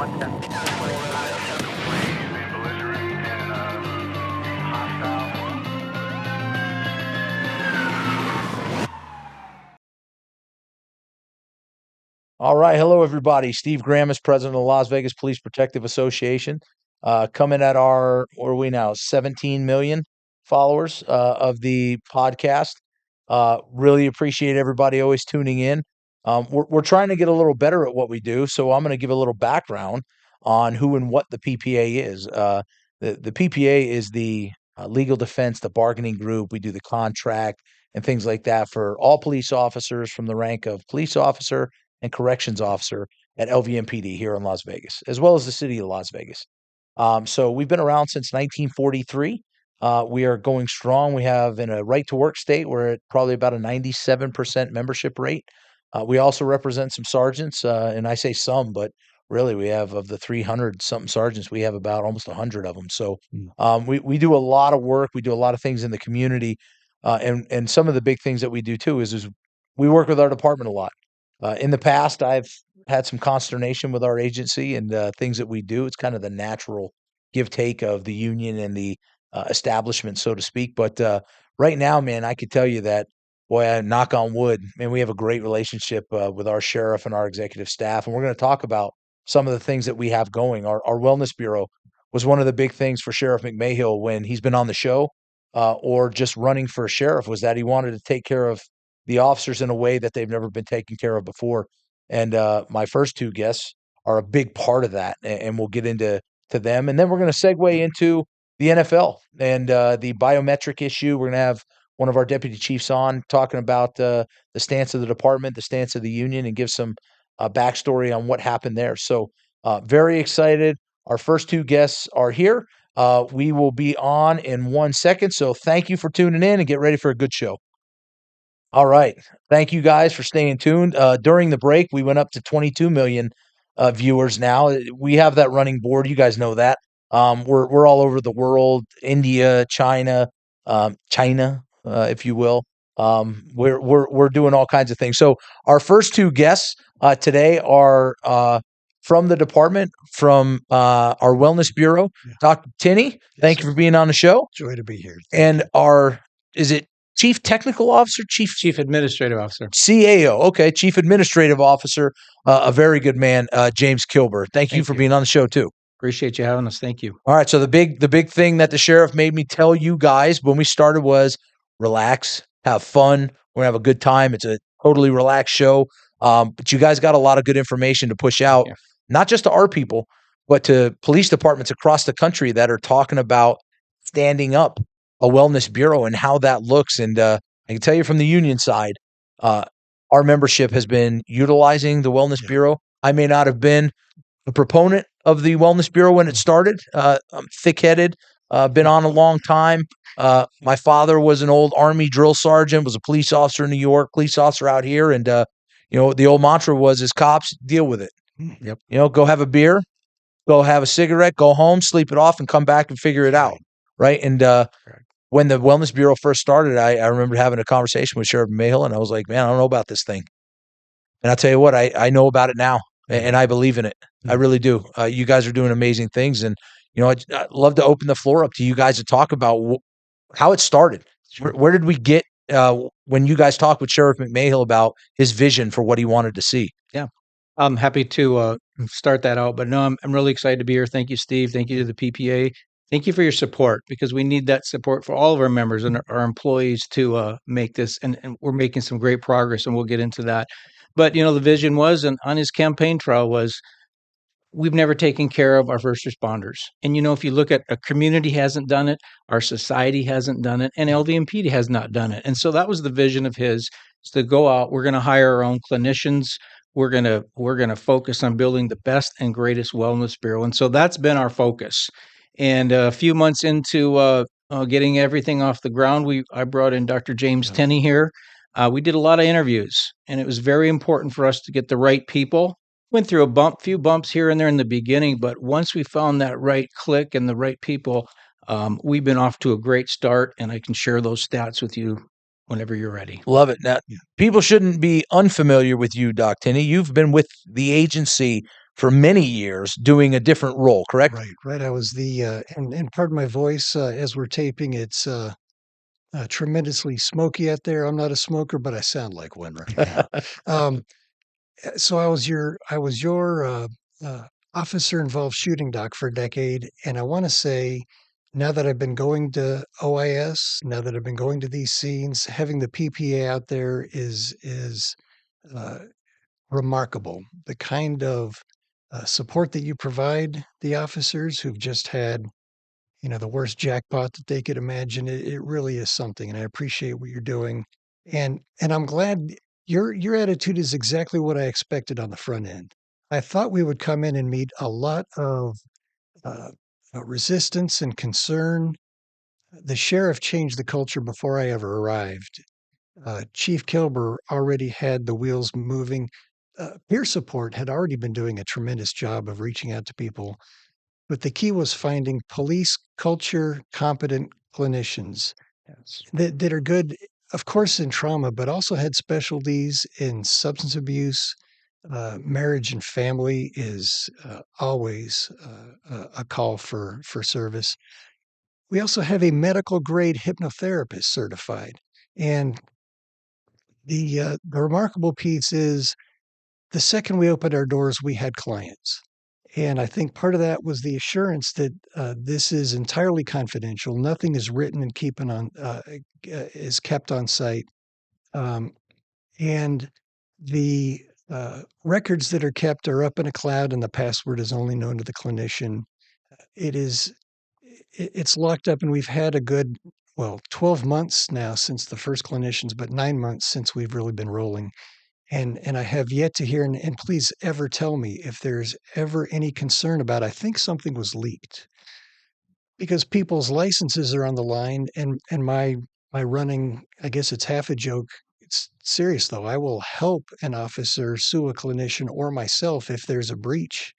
All right. Hello, everybody. Steve Grammas, president of the Las Vegas Police Protective Association, coming at what are we now, 17 million followers of the podcast. Really appreciate everybody always tuning in. We're trying to get a little better at what we do, so I'm going to give a little background on who and what the PPA is. The PPA is the legal defense, the bargaining group. We do the contract and things like that for all police officers from the rank of police officer and corrections officer at LVMPD here in Las Vegas, as well as the city of Las Vegas. So we've been around since 1943. We are going strong. We have in a right to work state, we're at probably about a 97% membership rate. We also represent some sergeants, and I say some, but really we have of the 300 something sergeants, we have about almost 100 of them. So we do a lot of work. We do a lot of things in the community. And some of the big things that we do too is we work with our department a lot. In the past, I've had some consternation with our agency and things that we do. It's kind of the natural give take of the union and the establishment, so to speak. But right now, man, I could tell you that, boy, knock on wood, man, we have a great relationship with our sheriff and our executive staff. And we're going to talk about some of the things that we have going. Our Wellness Bureau was one of the big things for Sheriff McMahill when he's been on the show or just running for sheriff, was that he wanted to take care of the officers in a way that they've never been taken care of before. And my first two guests are a big part of that, and we'll get into them. And then we're going to segue into the NFL and the biometric issue. We're going to have one of our deputy chiefs on talking about the stance of the department, the stance of the union, and give some backstory on what happened there. So very excited. Our first two guests are here. We will be on in 1 second. So thank you for tuning in and get ready for a good show. All right. Thank you guys for staying tuned. During the break, we went up to 22 million viewers now. We have that running board. You guys know that. We're all over the world, India, China, if you will. We're doing all kinds of things. So our first two guests today are from the department, from our Wellness Bureau. Dr. Tenney, thank you for being on the show. Joy to be here. And is it Chief Technical Officer? Chief Administrative Officer. CAO. Okay. Chief Administrative Officer, a very good man, James Kilber. Thank you for being on the show too. Appreciate you having us. Thank you. All right. So the big thing that the sheriff made me tell you guys when we started was relax, have fun. We're gonna have a good time. It's a totally relaxed show. But you guys got a lot of good information to push out, not just to our people, but to police departments across the country that are talking about standing up a wellness bureau and how that looks. And I can tell you from the union side, our membership has been utilizing the Wellness Bureau. I may not have been a proponent of the Wellness Bureau when it started. I'm thick-headed, been on a long time. My father was an old Army drill sergeant, was a police officer in New York, police officer out here. And, the old mantra was, as cops, deal with it. Yep. Go have a beer, go have a cigarette, go home, sleep it off, and come back and figure it out. Right. And when the Wellness Bureau first started, I remember having a conversation with Sheriff Mayhill, and I was like, man, I don't know about this thing. And I'll tell you what, I know about it now, and I believe in it. I really do. You guys are doing amazing things. And, I'd love to open the floor up to you guys to talk about how it started. Where did we get when you guys talked with Sheriff McMahill about his vision for what he wanted to see? Yeah. I'm happy to start that out. But no, I'm really excited to be here. Thank you, Steve. Thank you to the PPA. Thank you for your support, because we need that support for all of our members and our employees to make this. And we're making some great progress, and we'll get into that. But, the vision was, and on his campaign trail was, we've never taken care of our first responders. And, if you look at a community hasn't done it, our society hasn't done it, and LVMPD has not done it. And so that was the vision of his, is to go out. We're going to hire our own clinicians. We're going to focus on building the best and greatest wellness bureau. And so that's been our focus. And a few months into getting everything off the ground, I brought in Dr. James Tenney here. We did a lot of interviews, and it was very important for us to get the right people. Went through a few bumps here and there in the beginning, but once we found that right click and the right people, we've been off to a great start, and I can share those stats with you whenever you're ready. Love it. Now, people shouldn't be unfamiliar with you, Doc Tenney. You've been with the agency for many years doing a different role, correct? Right. I was and pardon my voice as we're taping. It's tremendously smoky out there. I'm not a smoker, but I sound like one right now. Um, so I was your uh, officer involved shooting doc for a decade, and I want to say, now that I've been going to OIS, now that I've been going to these scenes, having the PPA out there is uh, remarkable. The kind of support that you provide the officers who've just had, the worst jackpot that they could imagine. It really is something, and I appreciate what you're doing. And I'm glad your attitude is exactly what I expected on the front end. I thought we would come in and meet a lot of uh, resistance and concern. The sheriff changed the culture before I ever arrived. Chief Kilber already had the wheels moving. Peer support had already been doing a tremendous job of reaching out to people, but the key was finding police culture competent clinicians Yes. that are good, of course, in trauma, but also had specialties in substance abuse. Marriage and family is always a call for service. We also have a medical grade hypnotherapist certified. And the remarkable piece is the second we opened our doors, we had clients. And I think part of that was the assurance that this is entirely confidential. Nothing is written and is kept on site. Um, and the records that are kept are up in a cloud, and the password is only known to the clinician. It is it's locked up, and we've had a good 12 months now since the first clinicians, but 9 months since we've really been rolling. And I have yet to hear, and please ever tell me if there's ever any concern about, I think something was leaked, because people's licenses are on the line, and my running, I guess it's half a joke. It's serious though. I will help an officer sue a clinician or myself if there's a breach,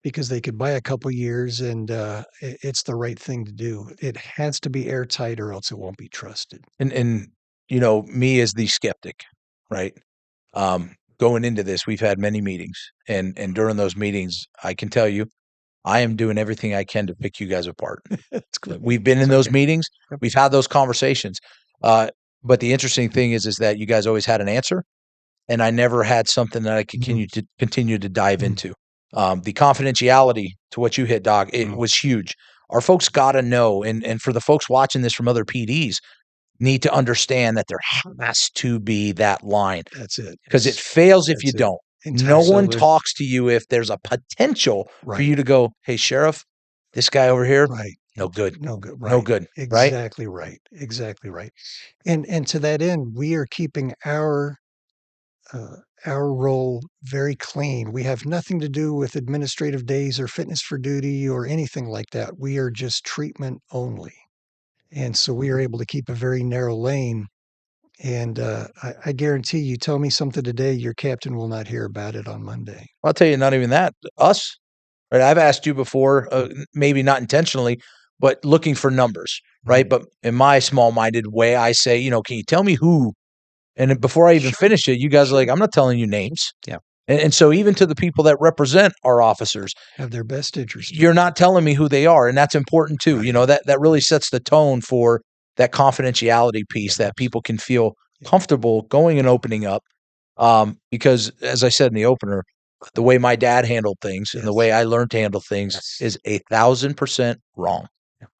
because they could buy a couple years, and it's the right thing to do. It has to be airtight or else it won't be trusted. And me as the skeptic, right? Going into this, we've had many meetings, and during those meetings, I can tell you, I am doing everything I can to pick you guys apart. It's good. We've been in It's those okay. meetings, Yep. we've had those conversations. But the interesting thing is that you guys always had an answer, and I never had something that I could continue to dive Mm. into. The confidentiality to what you hit, Doc, it Mm. was huge. Our folks got to know, and for the folks watching this from other PDs, need to understand that there has to be that line, That's it. because it fails if you That's it. don't. No Entirely. one Absolutely. talks to you if there's a potential for Right. you to go, "Hey, sheriff, this guy over here, Right. no good, No good. no Right. good," right? Exactly right. Exactly right. And to that end, we are keeping uh, our role very clean. We have nothing to do with administrative days or fitness for duty or anything like that. We are just treatment only. And so we are able to keep a very narrow lane. And I guarantee you, tell me something today, your captain will not hear about it on Monday. I'll tell you, not even that. Us, right? I've asked you before, maybe not intentionally, but looking for numbers, right? But in my small-minded way, I say, can you tell me who? And then before I even Sure. finish it, you guys are like, Sure. I'm not telling you names. Yeah. And so even to the people that represent our officers, Have their best interest. you're not telling me who they are, and that's important too. Right. That really sets the tone for that confidentiality piece, Yeah. that people can feel Yeah. comfortable going and opening up. Because as I said in the opener, the way my dad handled things and the Yes. way I learned to handle things Yes. is 1,000% wrong.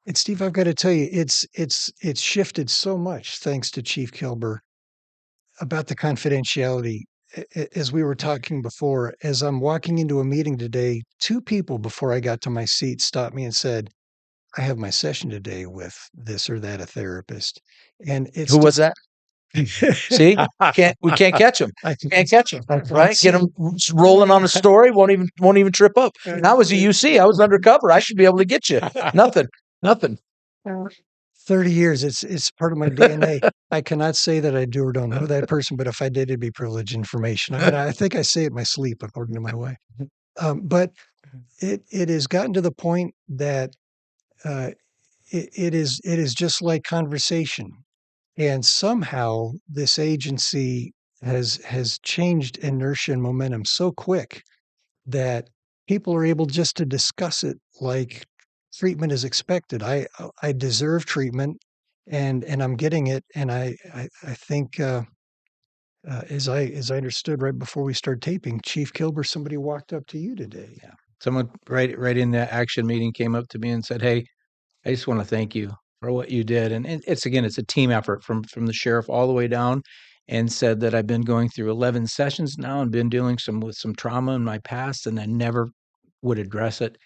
And Steve, I've got to tell you, it's shifted so much thanks to Chief Kilber about the confidentiality. As we were talking before, as I'm walking into a meeting today, two people before I got to my seat stopped me and said, "I have my session today with this or that a therapist," and it's Who was that? See, we can't catch them. I Can't catch them, I right? Get them rolling on a can't. story. Won't even trip up. And I was a UC. I was undercover. I should be able to get you. Nothing. Nothing. 30 years, it's part of my DNA. I cannot say that I do or don't know that person, but if I did, it'd be privileged information. I mean, I think I say it in my sleep, according to my wife. But it has gotten to the point that uh, it is just like conversation, and somehow this agency has changed inertia and momentum so quick that people are able just to discuss it like treatment is expected. I deserve treatment, and I'm getting it. And I think as I understood right before we started taping, Chief Kilber, somebody walked up to you today. Yeah. Someone right in that action meeting came up to me and said, "Hey, I just want to thank you for what you did." And it's again, it's a team effort from the sheriff all the way down, and said that I've been going through 11 sessions now and been dealing with some trauma in my past, and I never would address it.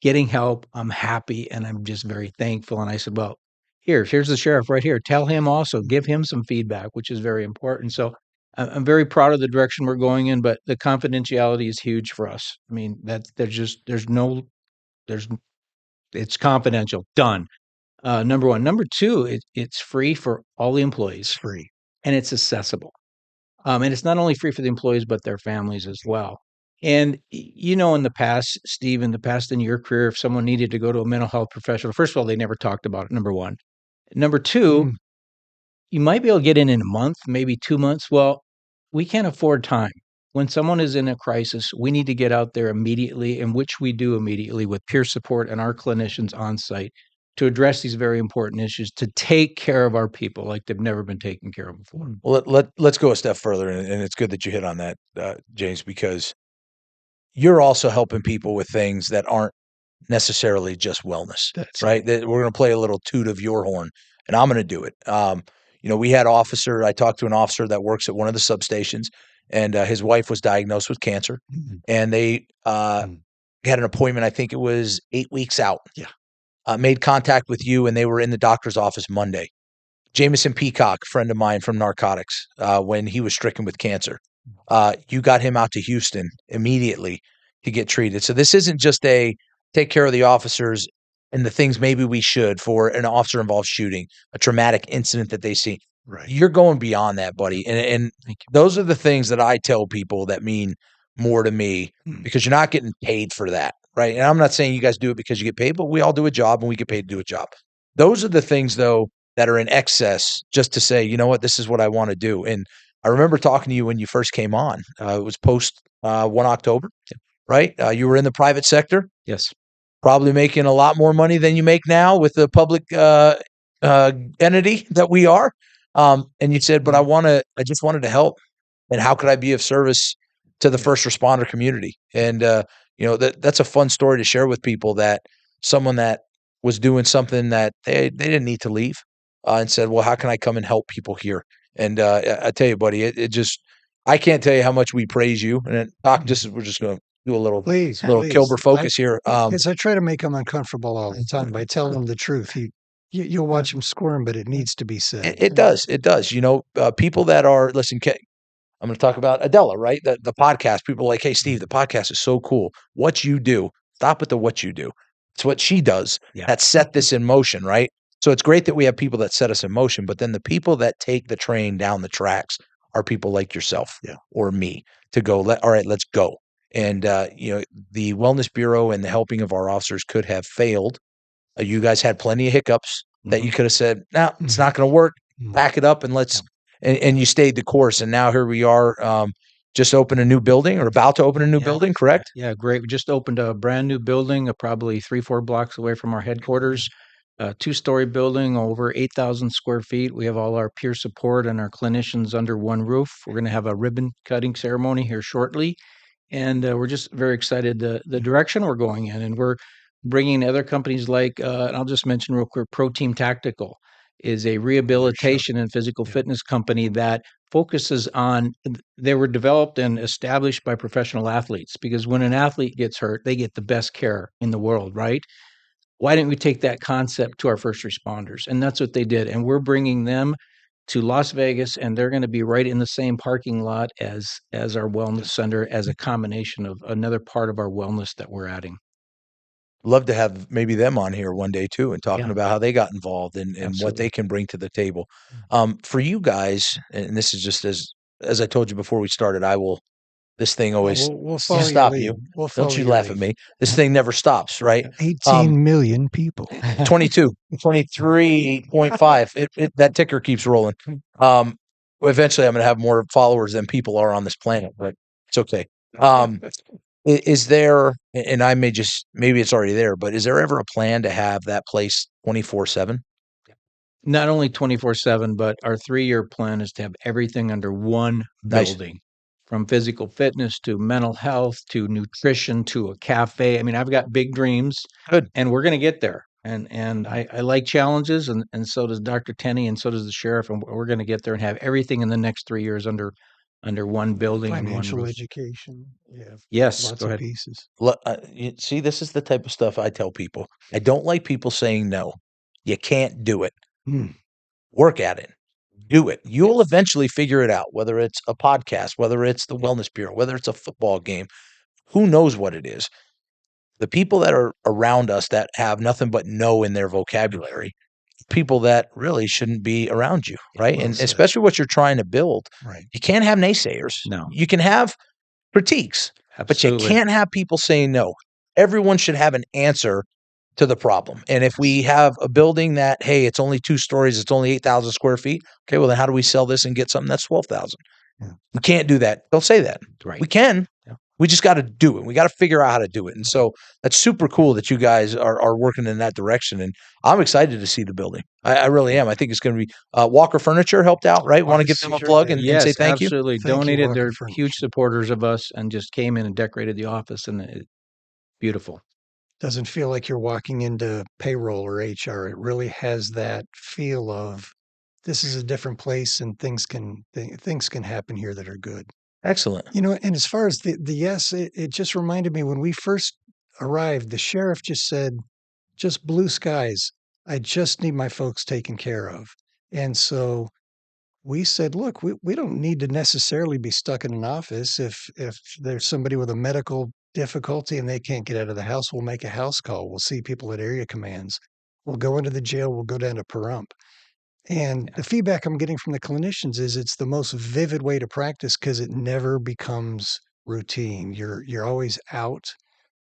Getting help, I'm happy, and I'm just very thankful. And I said, "Well, here's the sheriff right here. Tell him also, give him some feedback, which is very important." So I'm very proud of the direction we're going in, but the confidentiality is huge for us. I mean, that there's it's confidential. Done. Number one. Number two, it's free for all the It's employees free. and it's accessible. And it's not only free for the employees, but their families as well. And in the past, Steve, in your career, if someone needed to go to a mental health professional, first of all, they never talked about it. Number one. Number two, Mm, you might be able to get in a month, maybe 2 months. Well, we can't afford time. When someone is in a crisis, we need to get out there immediately, and which we do immediately with peer support and our clinicians on site to address these very important issues, to take care of our people like they've never been taken care of before. Well, let's go a step further, and it's good that you hit on that, James, because you're also helping people with things that aren't necessarily just wellness, that's right? That we're going to play a little toot of your horn, and I'm going to do it. We had I talked to an officer that works at one of the substations, and his wife was diagnosed with cancer, and they Mm. had an appointment. I think it was 8 weeks out. Yeah. Made contact with you, and they were in the doctor's office Monday. Jameson Peacock, friend of mine from narcotics, when he was stricken with cancer. You got him out to Houston immediately to get treated. So this isn't just a take care of the officers and the things maybe we should for an officer involved shooting, a traumatic incident that they see. Right. You're going beyond that, buddy. And those are the things that I tell people that mean more to me because you're not getting paid for that, right? And I'm not saying you guys do it because you get paid, but we all do a job and we get paid to do a job. Those are the things, though, that are in excess just to say, you know what, this is what I want to do. And I remember talking to you when you first came on. It was post 1 October, right? You were in the private sector, Yes. probably making a lot more money than you make now with the public entity that we are. And you said, but I just wanted to help. And how could I be of service to the first responder community? And, that's a fun story to share with people, that someone that was doing something that they didn't need to leave and said, well, how can I come and help people here? And I tell you, buddy, it just, I can't tell you how much we praise you. And Doc, we're just going to do a little Please. Kilber focus here. Because I try to make them uncomfortable all the time by telling them the truth. You'll watch them squirm, but it needs to be said. It does. It does. People that are, listen, I'm going to talk about Adela, right? The podcast. People are like, hey, Steve, the podcast is so cool. What you do, stop at the what you do. It's what she does that set this in motion, right? So it's great that we have people that set us in motion, but then the people that take the train down the tracks are people like yourself or me to go, all right, let's go. And, the Wellness Bureau and the helping of our officers could have failed. You guys had plenty of hiccups that you could have said, no, it's not going to work. Back it up and let's and you stayed the course. And now here we are, just open a new building or about to open a new building, correct? Yeah, great. We just opened a brand new building, probably 3-4 blocks away from our headquarters. A 2-story building, over 8,000 square feet. We have all our peer support and our clinicians under one roof. We're going to have a ribbon cutting ceremony here shortly. And we're just very excited the direction we're going in. And we're bringing other companies like, and I'll just mention real quick, Pro Team Tactical is a rehabilitation and physical fitness company that focuses on, they were developed and established by professional athletes, because when an athlete gets hurt, they get the best care in the world, right? Why didn't we take that concept to our first responders? And that's what they did. And we're bringing them to Las Vegas, and they're going to be right in the same parking lot as our wellness center, as a combination of another part of our wellness that we're adding. Love to have maybe them on here one day too, and talking about how they got involved and what they can bring to the table. For you guys, and this is just as I told you before we started, this thing always We'll follow stop your you. lead. We'll Don't follow you your laugh at lead. me. This thing never stops, right? 18 million people. 22, 23.5. That ticker keeps rolling. Eventually I'm going to have more followers than people are on this planet, but it's okay. Is there, and I may just, maybe it's already there, but is there ever a plan to have that place 24/7? Not only 24/7, but our 3-year plan is to have everything under one Nice. building, from physical fitness to mental health to nutrition to a cafe. I mean, I've got big dreams, Good. and we're going to get there. And I like challenges, and so does Dr. Tenney, and so does the sheriff, and we're going to get there and have everything in the next 3 years under one building and one Financial roof. education. Yeah. Yes, Lots go of ahead. pieces. See, this is the type of stuff I tell people. I don't like people saying no. You can't do it. Mm. Work at it. Do it. You'll eventually figure it out, whether it's a podcast, whether it's the Wellness Bureau, whether it's a football game. Who knows what it is? The people that are around us that have nothing but no in their vocabulary, people that really shouldn't be around you, right? Well And said. especially what you're trying to build. Right. You can't have naysayers. No. You can have critiques, but you Absolutely. can't have people saying no. Everyone should have an answer to the problem. And if we have a building that, hey, it's only 2 stories, it's only 8,000 square feet. Okay, well then how do we sell this and get something that's 12,000? Yeah. We can't do that. Don't say that. Right. We can. Yeah. We just got to do it. We got to figure out how to do it. And so that's super cool that you guys are working in that direction. And I'm excited to see the building. I really am. I think it's going to be Walker Furniture helped out, right? Want to give them a Sure plug did. and say Yes, thank you? absolutely. Thank you, Donated. Walker They're Furniture. huge supporters of us and just came in and decorated the office, and beautiful. Doesn't feel like you're walking into payroll or HR. It really has that feel of this is a different place and things can happen here that are good. Excellent. You know, and as far as the yes, it just reminded me when we first arrived, the sheriff just said, just blue skies. I just need my folks taken care of. And so we said, look, we don't need to necessarily be stuck in an office. If there's somebody with a medical difficulty and they can't get out of the house, we'll make a house call. We'll see people at area commands. We'll go into the jail. We'll go down to Pahrump. And the feedback I'm getting from the clinicians is it's the most vivid way to practice because it never becomes routine. You're always out,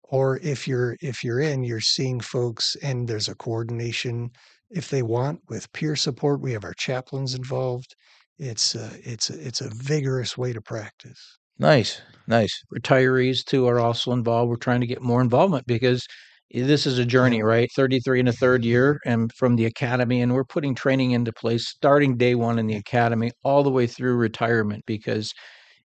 or if you're in, you're seeing folks and there's a coordination if they want with peer support. We have our chaplains involved. It's a vigorous way to practice. Nice. Nice. Retirees too are also involved. We're trying to get more involvement because this is a journey, Yeah. right? 33 and a third year, and from the academy, and we're putting training into place starting day one in the academy all the way through retirement because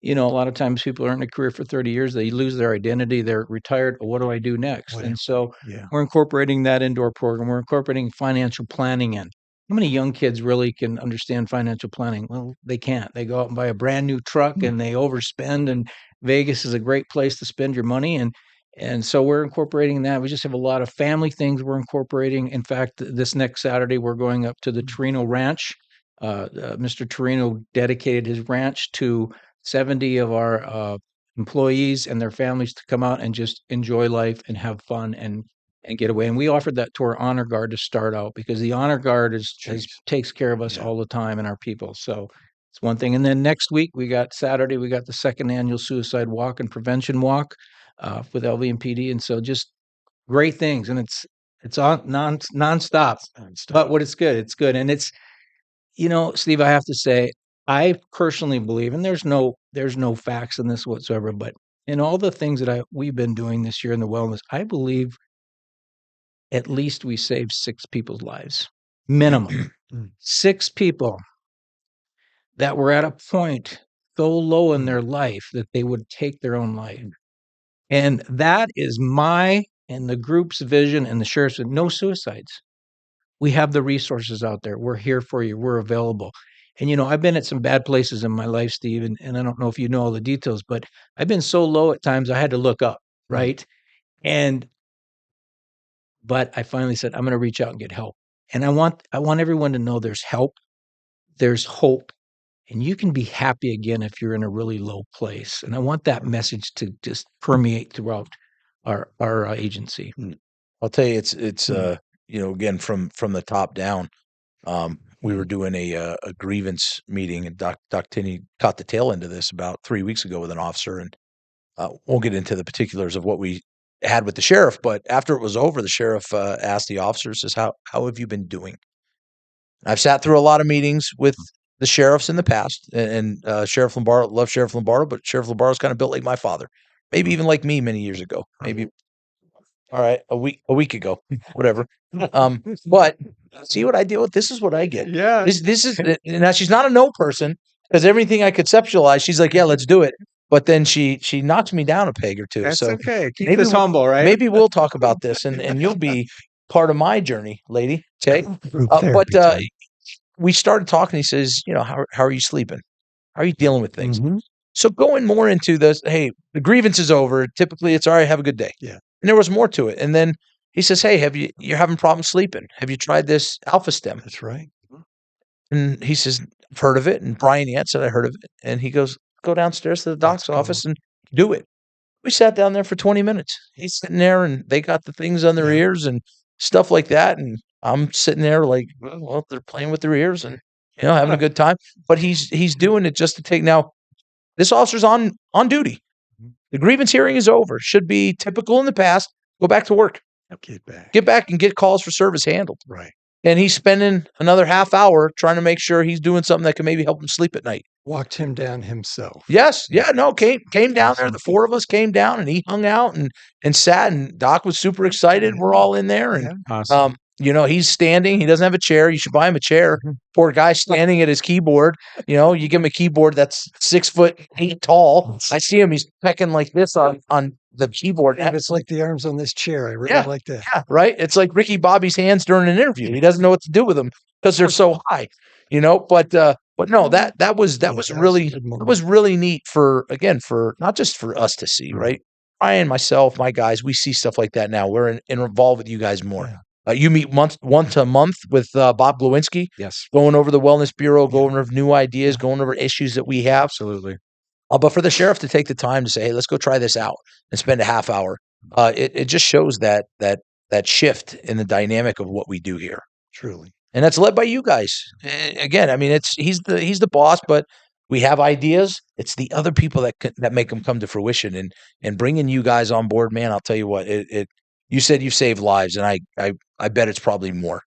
a lot of times people are in a career for 30 years, they lose their identity, they're retired. What do I do next? Whatever. And so Yeah. we're incorporating that into our program. We're incorporating financial planning in. How many young kids really can understand financial planning? Well, they can't. They go out and buy a brand new truck and they overspend, and Vegas is a great place to spend your money. And so we're incorporating that. We just have a lot of family things we're incorporating. In fact, this next Saturday, we're going up to the Torino Ranch. Mr. Torino dedicated his ranch to 70 of our employees and their families to come out and just enjoy life and have fun and get away. And we offered that to our honor guard to start out because the honor guard takes care of us Yeah. all the time and our people. So it's one thing. And then next week, Saturday, we got the second annual suicide walk and prevention walk with LVMPD. And so just great things. And it's on nonstop. But what it's good. It's good. And it's, Steve, I have to say, I personally believe, and there's no facts in this whatsoever, but in all the things that we've been doing this year in the wellness, I believe at least we saved 6 people's lives, minimum. 6 people that were at a point so low in their life that they would take their own life. And that is my and the group's vision, and the sheriff's said, no suicides. We have the resources out there. We're here for you. We're available. And, I've been at some bad places in my life, Steve, and I don't know if you know all the details, but I've been so low at times I had to look up, right? But I finally said, I'm going to reach out and get help. And I want everyone to know there's help, there's hope, and you can be happy again if you're in a really low place. And I want that message to just permeate throughout our agency. I'll tell you, it's again from the top down. We were doing a grievance meeting, and Doc Tenney caught the tail end of this about 3 weeks ago with an officer, and won't get into the particulars of what we had with the sheriff. But after it was over, the sheriff asked the officer, says, "How have you been doing?" I've sat through a lot of meetings with the sheriffs in the past, and Sheriff Lombardo, love Sheriff Lombardo, but Sheriff Lombardo's kind of built like my father. maybe even like me many years ago. Maybe all right, a week ago, whatever. But see what I deal with? This is what I get. Yeah. This is now she's not a no person because everything I conceptualize, she's like, yeah, let's do it. But then she knocks me down a peg or two. That's So okay. Keep maybe us humble, right? maybe we'll talk about this and you'll be part of my journey, lady. Okay. Group But therapy time. we started talking. He says, how are you sleeping? How are you dealing with things? Mhm. So going more into this, hey, the grievance is over. Typically, it's all right. Have a good day. Yeah. And there was more to it. And then he says, hey, you're having problems sleeping? Have you tried this Alpha Stem? That's right. And he says, I've heard of it. And Brian Yant said, I heard of it. And he goes, go downstairs to the doc's Let's go. office and do it. We sat down there for 20 minutes. He's sitting there and they got the things on their Yeah. ears and stuff like that. And I'm sitting there like, well, they're playing with their ears and having a good time. But he's doing it just to take now. This officer's on duty. The grievance hearing is over. Should be typical in the past. Go back to work. Get back. Get back and get calls for service handled. Right. And he's spending another half hour trying to make sure he's doing something that can maybe help him sleep at night. Walked him down himself. Yes. Yeah. No. Came down there. The four of us came down and he hung out and sat. And Doc was super excited. We're all in there. And Awesome. he's standing. He doesn't have a chair. You should buy him a chair. Poor guy standing at his keyboard. You give him a keyboard that's 6'8" tall. I see him. He's pecking like this on the keyboard. And it's like the arms on this chair. I really like that. Yeah, right. It's like Ricky Bobby's hands during an interview. He doesn't know what to do with them because they're so high. But no, that was really neat for not just for us to see, right? Brian, myself, my guys, we see stuff like that now. We're involved with you guys more. Yeah. You meet once a month with Bob Glowinski. Yes. Going over the Wellness Bureau, going over new ideas, going over issues that we have. Absolutely. But for the sheriff to take the time to say, "Hey, let's go try this out," and spend a half hour, it just shows that shift in the dynamic of what we do here, Truly. and that's led by you guys. Again, I mean, he's the boss, but we have ideas. It's the other people that make them come to fruition, and bringing you guys on board, man. I'll tell you what, you said you saved lives, and I bet it's probably more.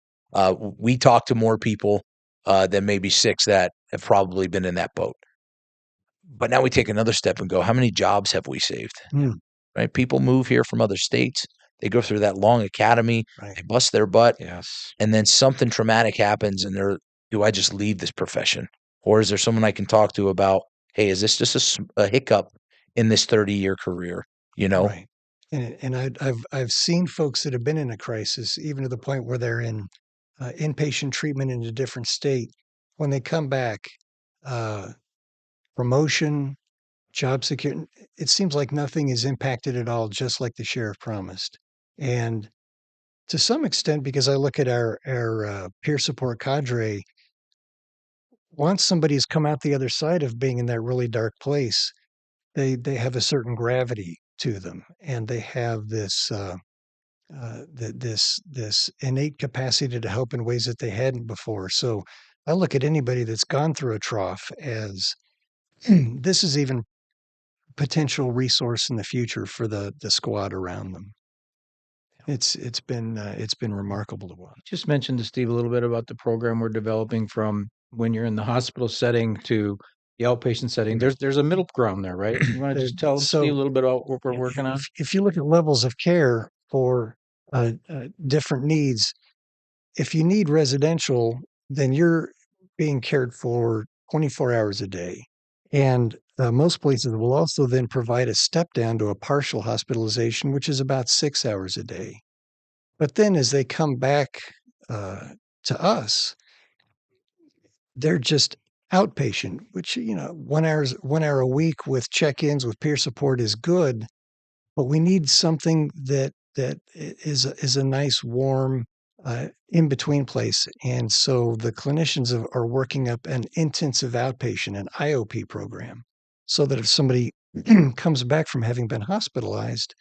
We talk to more people than maybe 6 that have probably been in that boat. But now we take another step and go, how many jobs have we saved? Right? People move here from other states. They go through that long academy. Right. They bust their butt. Yes. And then something traumatic happens and do I just leave this profession? Or is there someone I can talk to about, hey, is this just a hiccup in this 30-year career? Right. And I've seen folks that have been in a crisis, even to the point where they're in inpatient treatment in a different state. When they come back, promotion, job security, it seems like nothing is impacted at all, just like the sheriff promised. And to some extent, because I look at our peer support cadre, once somebody has come out the other side of being in that really dark place, they have a certain gravity to them, and they have this this innate capacity to help in ways that they hadn't before. So I look at anybody that's gone through a trough as this is even potential resource in the future for the squad around them. It's been remarkable to watch. Just mentioned to Steve a little bit about the program we're developing from when you're in the hospital setting to the outpatient setting. There's a middle ground there, right? You want to just tell Steve a little bit about what we're working on? If you look at levels of care for different needs, if you need residential, then you're being cared for 24 hours a day. And most places will also then provide a step down to a partial hospitalization, which is about 6 hours a day. But then as they come back to us, they're just outpatient, which, 1 hour a week with check-ins with peer support is good, but we need something that is a nice, warm, in-between place. And so the clinicians are working up an intensive outpatient, an IOP program, so that if somebody comes back from having been hospitalized,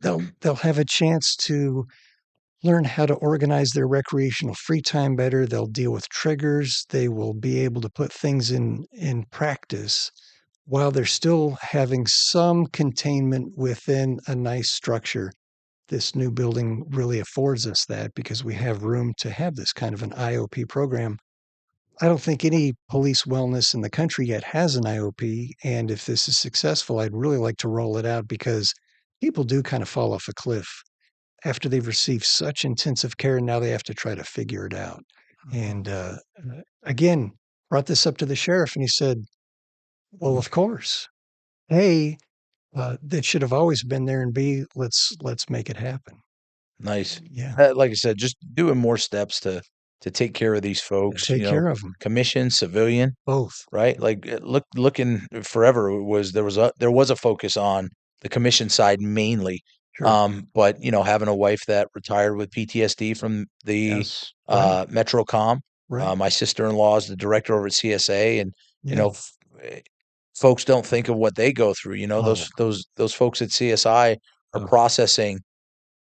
they'll have a chance to learn how to organize their recreational free time better. They'll deal with triggers. They will be able to put things in practice while they're still having some containment within a nice structure. This new building really affords us that because we have room to have this kind of an IOP program. I don't think any police wellness in the country yet has an IOP. And if this is successful, I'd really like to roll it out because people do kind of fall off a cliff after they've received such intensive care. And now they have to try to figure it out. And again, brought this up to the sheriff and he said, well, of course, A, that should have always been there, and B, let's make it happen. Nice. Yeah. Like I said, just doing more steps to take care of these folks. Take care of them. Commission, civilian, Both. right? Like looking forever there was a focus on the commission side mainly. Sure. But having a wife that retired with PTSD from the Yes. MetroCom. Right. My sister-in-law is the director over at CSA, and Yeah. folks don't think of what they go through. Those folks at CSI are processing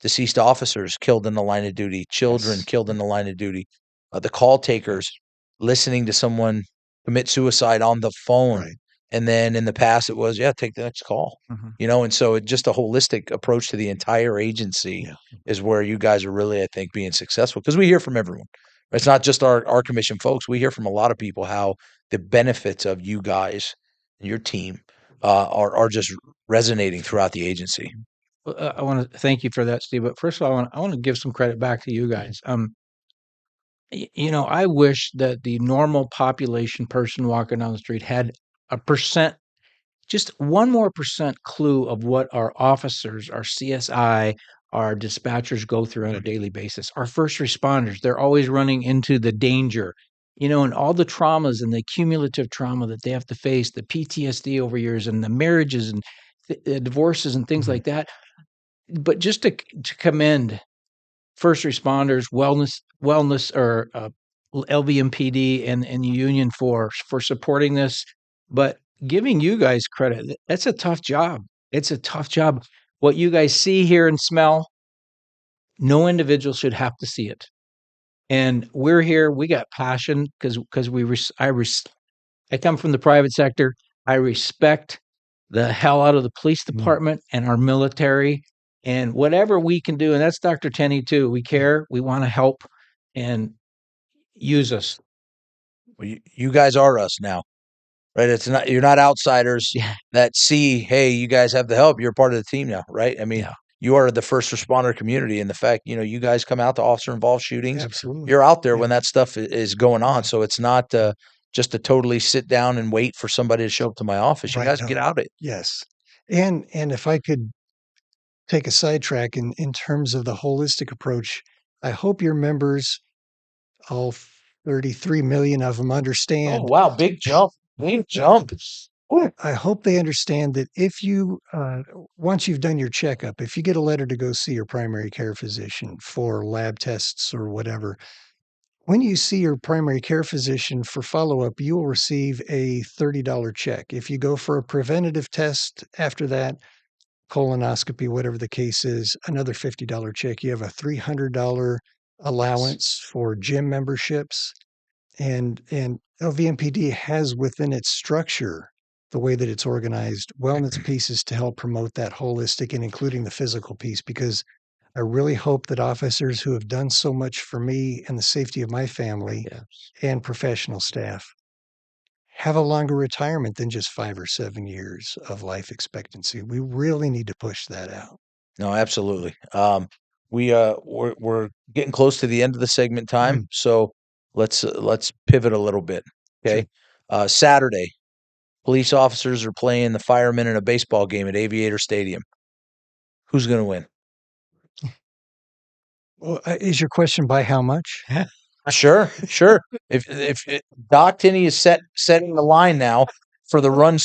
deceased officers killed in the line of duty, children Yes. killed in the line of duty, the call takers listening to someone commit suicide on the phone. Right. And then in the past, it was, take the next call, and so just a holistic approach to the entire agency is where you guys are really, I think, being successful because we hear from everyone. It's not just our commission folks. We hear from a lot of people how the benefits of you guys and your team are just resonating throughout the agency. Well, I want to thank you for that, Steve. But first of all, I want to give some credit back to you guys. I wish that the normal population person walking down the street had a percent, just one more percent clue of what our officers, our CSI, our dispatchers go through on a daily basis. Our first responders, they're always running into the danger, and all the traumas and the cumulative trauma that they have to face, the PTSD over years and the marriages and the divorces and things like that. But just to commend first responders, wellness, or LVMPD and the union for supporting this, but giving you guys credit. That's a tough job. It's a tough job. What you guys see, hear, and smell, no individual should have to see it. And we're here. We got passion because I come from the private sector. I respect the hell out of the police department and our military and whatever we can do. And that's Dr. Tenney too. We care. We want to help and use us. Well, you guys are us now, right? You're not outsiders that see, hey, you guys have the help. You're part of the team now, right? I mean, you are the first responder community, and the fact, you guys come out to officer-involved shootings. Absolutely. You're out there when that stuff is going on. So it's not just to totally sit down and wait for somebody to show up to my office. You guys get out it. Yes. And if I could take a sidetrack in terms of the holistic approach, I hope your members, all 33 million of them, understand. Oh, wow. Big jump. Big jump. I hope they understand that if you, once you've done your checkup, if you get a letter to go see your primary care physician for lab tests or whatever, when you see your primary care physician for follow-up, you will receive a $30 check. If you go for a preventative test after that, colonoscopy, whatever the case is, another $50 check. You have a $300 allowance for gym memberships. And LVMPD has within its structure, the way that it's organized, wellness pieces to help promote that holistic and including the physical piece, because I really hope that officers who have done so much for me and the safety of my family and professional staff have a longer retirement than just 5 or 7 years of life expectancy. We really need to push that out. No, absolutely. We're getting close to the end of the segment time, so let's pivot a little bit. Okay. Sure. Saturday, police officers are playing the firemen in a baseball game at Aviator Stadium. Who's going to win? Well, is your question by how much? Sure. If Doc Tenney is setting the line now for the run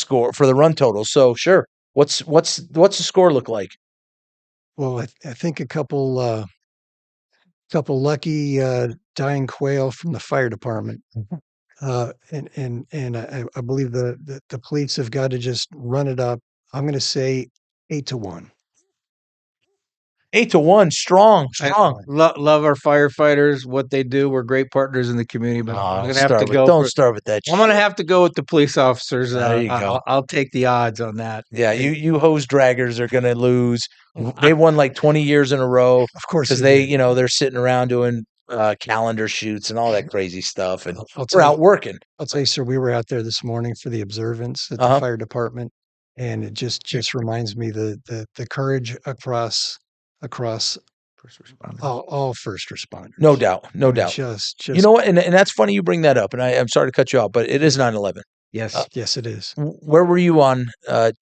total, so sure. What's the score look like? Well, I think a couple lucky dying quail from the fire department, and I believe the police have got to just run it up. I'm going to say 8-1. 8-1, strong. Love our firefighters, what they do. We're great partners in the community, but I'm going to have to go. Don't start with that. I'm going to have to go with the police officers. There you go. I'll take the odds on that. Yeah, you hose draggers are going to lose. They won like 20 years in a row. Of course, because they're sitting around doing calendar shoots and all that crazy stuff. And I'll we're tell out you, working. I'll tell you, sir, we were out there this morning for the observance at the Uh-huh. fire department, and it just reminds me the courage across First responder. all first responders. No doubt. No I mean, doubt. just You know what? And that's funny you bring that up. And I'm sorry to cut you off, but it is 9/11. Yes. yes, it is. Where were you on,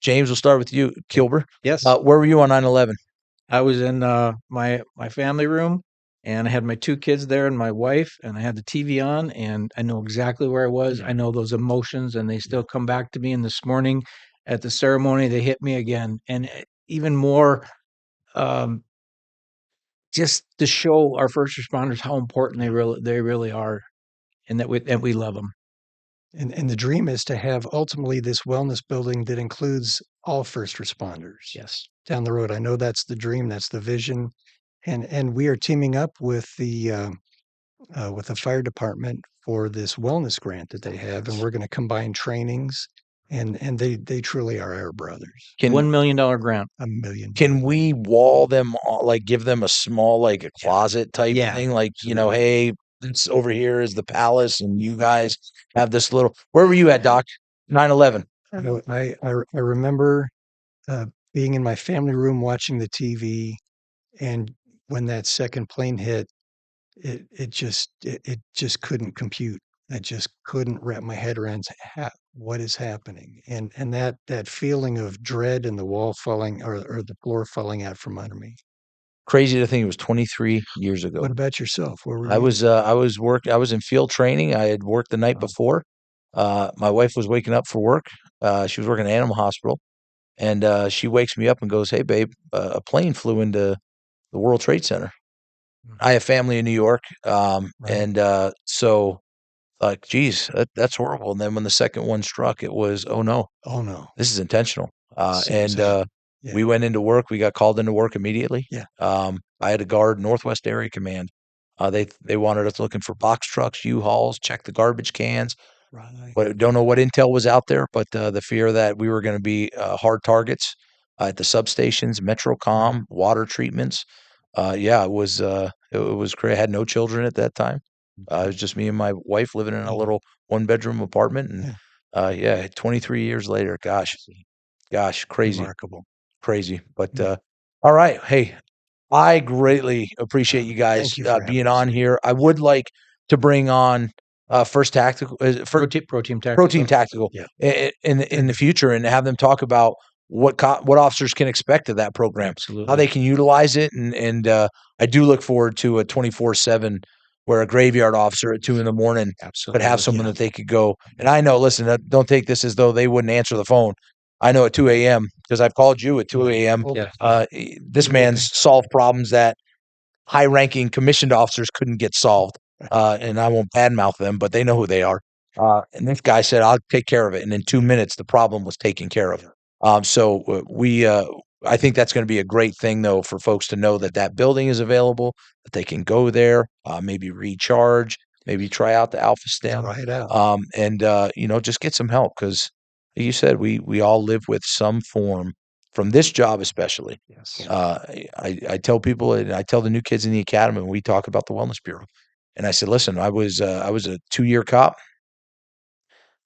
James, we'll start with you, Kilber. Yes. Where were you on 9/11? I was in my family room, and I had my two kids there and my wife, and I had the TV on, and I know exactly where I was. I know those emotions, and they still come back to me. And this morning at the ceremony, they hit me again, and even more, um, just to show our first responders how important they really are, and that we love them. And the dream is to have ultimately this wellness building that includes all first responders Yes. down the road. I know that's the dream, that's the vision, and we are teaming up with the fire department for this wellness grant that they have, and we're going to combine trainings, and they truly are our brothers. Can $1 million grant. $1 million. Can we wall them all, like give them a small, like a closet type Yeah, thing? Like, absolutely. hey, this over here is the palace and you guys have this little, where were you at, Doc? 9/11. I remember being in my family room watching the TV, and when that second plane hit, it just couldn't compute. I just couldn't wrap my head around what is happening, and that feeling of dread and the wall falling or the floor falling out from under me. Crazy to think it was 23 years ago. What about yourself? Where were I you? was I was in field training. I had worked the night Wow. before. My wife was waking up for work. She was working at Animal Hospital, and she wakes me up and goes, "Hey, babe, a plane flew into the World Trade Center." I have family in New York, Right. and so like, geez, that's horrible. And then when the second one struck, it was, oh no, Oh no, this is intentional. same And same. Yeah, we went into work. We got called into work immediately. yeah. I had to guard Northwest Area Command. They wanted us looking for box trucks, U-Hauls, check the garbage cans. Right. But don't know what intel was out there, but the fear that we were going to be hard targets at the substations, Metrocom, water treatments. Yeah, it was crazy. I had no children at that time. It was just me and my wife living in a Yeah, little one-bedroom apartment, and yeah. yeah, 23 years later, gosh, crazy, Remarkable. crazy. But Yeah. all right, hey, I greatly appreciate you guys Thank you for having being us. on here. I would like to bring on First Tactical, Pro team tactical. Protein Tactical Yeah. in the future, and have them talk about what officers can expect of that program, how Absolutely. they can utilize it, and I do look forward to a 24/7 where a graveyard officer at 2 in the morning could Absolutely. have someone Yeah. that they could go. And I know, listen, don't take this as though they wouldn't answer the phone. I know at 2 a.m. because I've called you at 2 a.m. Oh, Yeah. This man's solved problems that high-ranking commissioned officers couldn't get solved. And I won't badmouth them, but they know who they are. And this guy said, "I'll take care of it." And in 2 minutes, the problem was taken care of. So I think that's going to be a great thing, though, for folks to know that that building is available, that they can go there, maybe recharge, maybe try out the Alpha Stem, try it out. and just get some help because, like you said, we all live with some form from this job, especially. Yes. I tell people, and I tell the new kids in the academy when we talk about the Wellness Bureau, and I said, listen, I was a 2-year cop.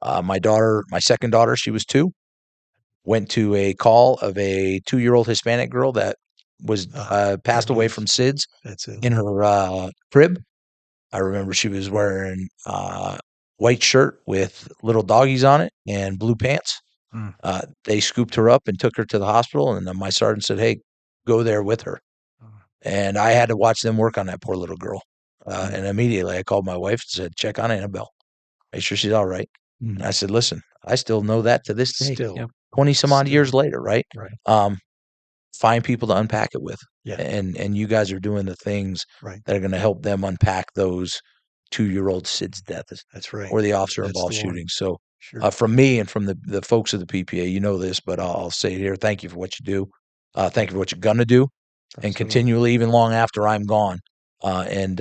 My second daughter, she was 2, went to a call of a 2-year-old Hispanic girl that was passed good away news. from SIDS That's it. in her crib. I remember she was wearing white shirt with little doggies on it and blue pants. Mm. They scooped her up and took her to the hospital, and then my sergeant said, "Hey, go there with her." And I had to watch them work on that poor little girl. And immediately I called my wife and said, "Check on Annabelle. Make sure she's all right." And I said, "Listen, I still know that to this day, Still. Yep. 20 some odd years Still. later, right? Right. Find people to unpack it with. Yeah. And you guys are doing the things Right. that are going to help them unpack those 2-year-old Sid's deaths That's right. or the officer That's involved the one. shooting. So Sure. from me and from the folks of the PPA, you know this, but I'll say it here. Thank you for what you do. Thank you for what you're going to do and Absolutely. continually, even long after I'm gone. And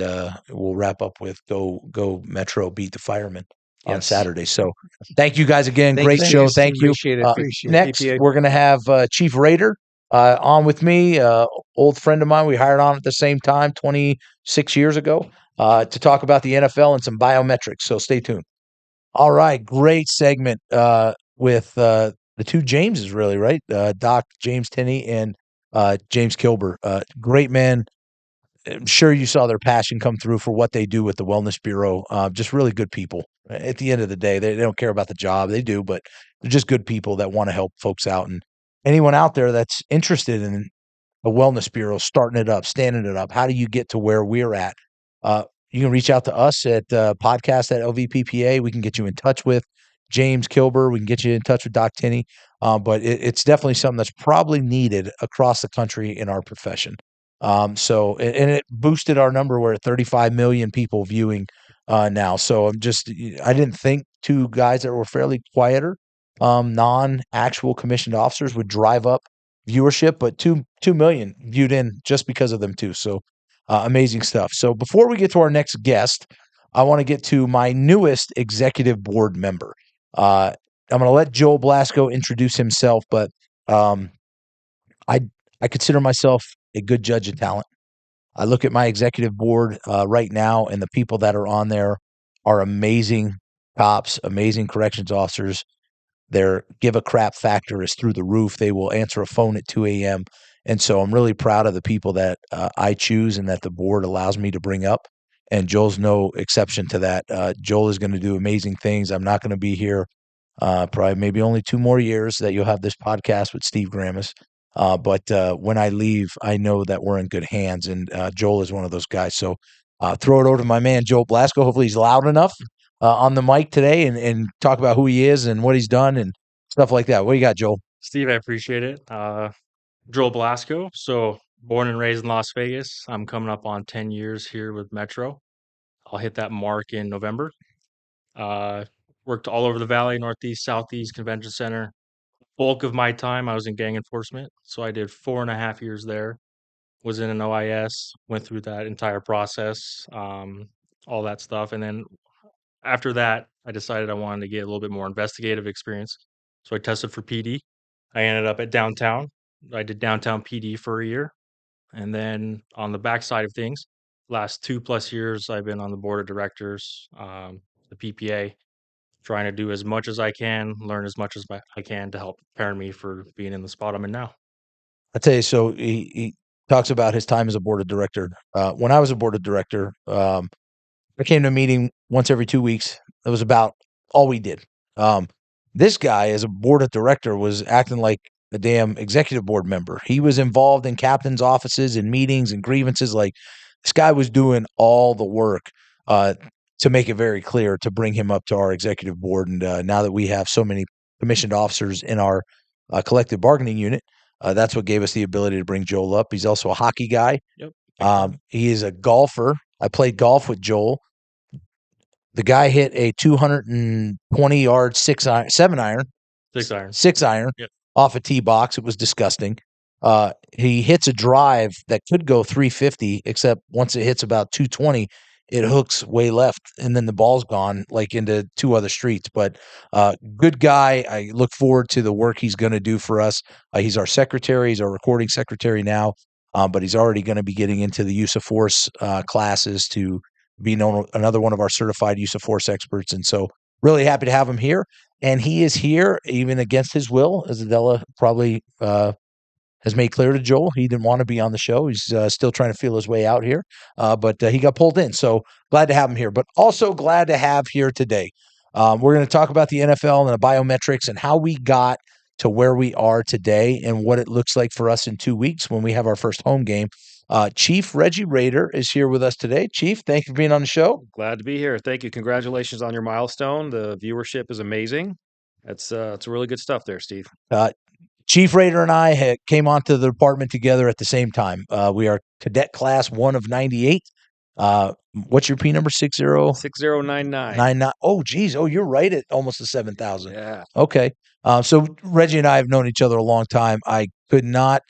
we'll wrap up with go Metro, beat the firemen on Yes. Saturday. So thank you guys again. Thank Great you, show. Steve. Thank you. Appreciate it. Appreciate it. Next, PPA. we're going to have Chief Rader On with me, old friend of mine. We hired on at the same time 26 years ago to talk about the NFL and some biometrics. So stay tuned. All right, great segment with the two Jameses, really, right? Doc James Tenney and James Kilber. Great men. I'm sure you saw their passion come through for what they do with the Wellness Bureau. Just really good people. At the end of the day, they don't care about the job. They do, but they're just good people that want to help folks out. And anyone out there that's interested in a wellness bureau, starting it up, standing it up, how do you get to where we're at? You can reach out to us at podcast at LVPPA. We can get you in touch with James Kilber. We can get you in touch with Doc Tenney. But it's definitely something that's probably needed across the country in our profession. And it boosted our number. We're at 35 million people viewing now. So I didn't think two guys that were fairly quieter, non-actual commissioned officers would drive up viewership, but 2 million viewed in just because of them too. So amazing stuff. So before we get to our next guest, I want to get to my newest executive board member. I'm going to let Joel Blasko introduce himself, but um, I I consider myself a good judge of talent. I look at my executive board right now, and the people that are on there are amazing cops, amazing corrections officers. Their give a crap factor is through the roof. They will answer a phone at 2 a.m. And so I'm really proud of the people that I choose and that the board allows me to bring up. And Joel's no exception to that. Joel is going to do amazing things. I'm not going to be here probably maybe only 2 more years that you'll have this podcast with Steve Grammas. But when I leave, I know that we're in good hands, and Joel is one of those guys. So throw it over to my man, Joel Blasko. Hopefully he's loud enough on the mic today and talk about who he is and what he's done and stuff like that. What do you got, Joel? Steve, I appreciate it. Joel Blasko. So, born and raised in Las Vegas. I'm coming up on 10 years here with Metro. I'll hit that mark in November. Uh, Worked all over the Valley, Northeast, Southeast, Convention Center. Bulk of my time, I was in gang enforcement. So, I did 4.5 years there. Was in an OIS, went through that entire process, all that stuff. And then after that, I decided I wanted to get a little bit more investigative experience. So, I tested for PD. I ended up at downtown. I did downtown PD for a year. And then on the backside of things, last 2+ years, I've been on the board of directors, the PPA, trying to do as much as I can, learn as much as I can to help prepare me for being in the spot I'm in now. I tell you, so he talks about his time as a board of director. When I was a board of director, I came to a meeting once every 2 weeks. That was about all we did. This guy, as a board of director, was acting like a damn executive board member. He was involved in captains' offices and meetings and grievances. Like this guy was doing all the work to make it very clear to bring him up to our executive board. And now that we have so many commissioned officers in our collective bargaining unit, that's what gave us the ability to bring Joel up. He's also a hockey guy. Yep. He is a golfer. I played golf with Joel. The guy hit a 220-yard 7 iron, 6 iron. 6 iron Yep. off a tee box. It was disgusting. He hits a drive that could go 350, except once it hits about 220, it hooks way left, and then the ball's gone like into 2 other streets. But good guy. I look forward to the work he's going to do for us. He's our secretary. He's our recording secretary now, but he's already going to be getting into the use of force classes to be another one of our certified use of force experts. And so really happy to have him here. And he is here even against his will, as Adela probably has made clear to Joel. He didn't want to be on the show. He's still trying to feel his way out here, but he got pulled in. So glad to have him here, but also glad to have here today. We're going to talk about the NFL and the biometrics and how we got to where we are today and what it looks like for us in 2 weeks when we have our first home game. Chief Reggie Rader is here with us today. Chief, thank you for being on the show. Glad to be here. Thank you. Congratulations on your milestone. The viewership is amazing. It's really good stuff there, Steve. Chief Rader and I came onto the department together at the same time. We are cadet class 1 of 98. What's your P number? 6099. 99. Oh, geez. Oh, you're right at almost the 7,000. Yeah. Okay. So Reggie and I have known each other a long time. I could not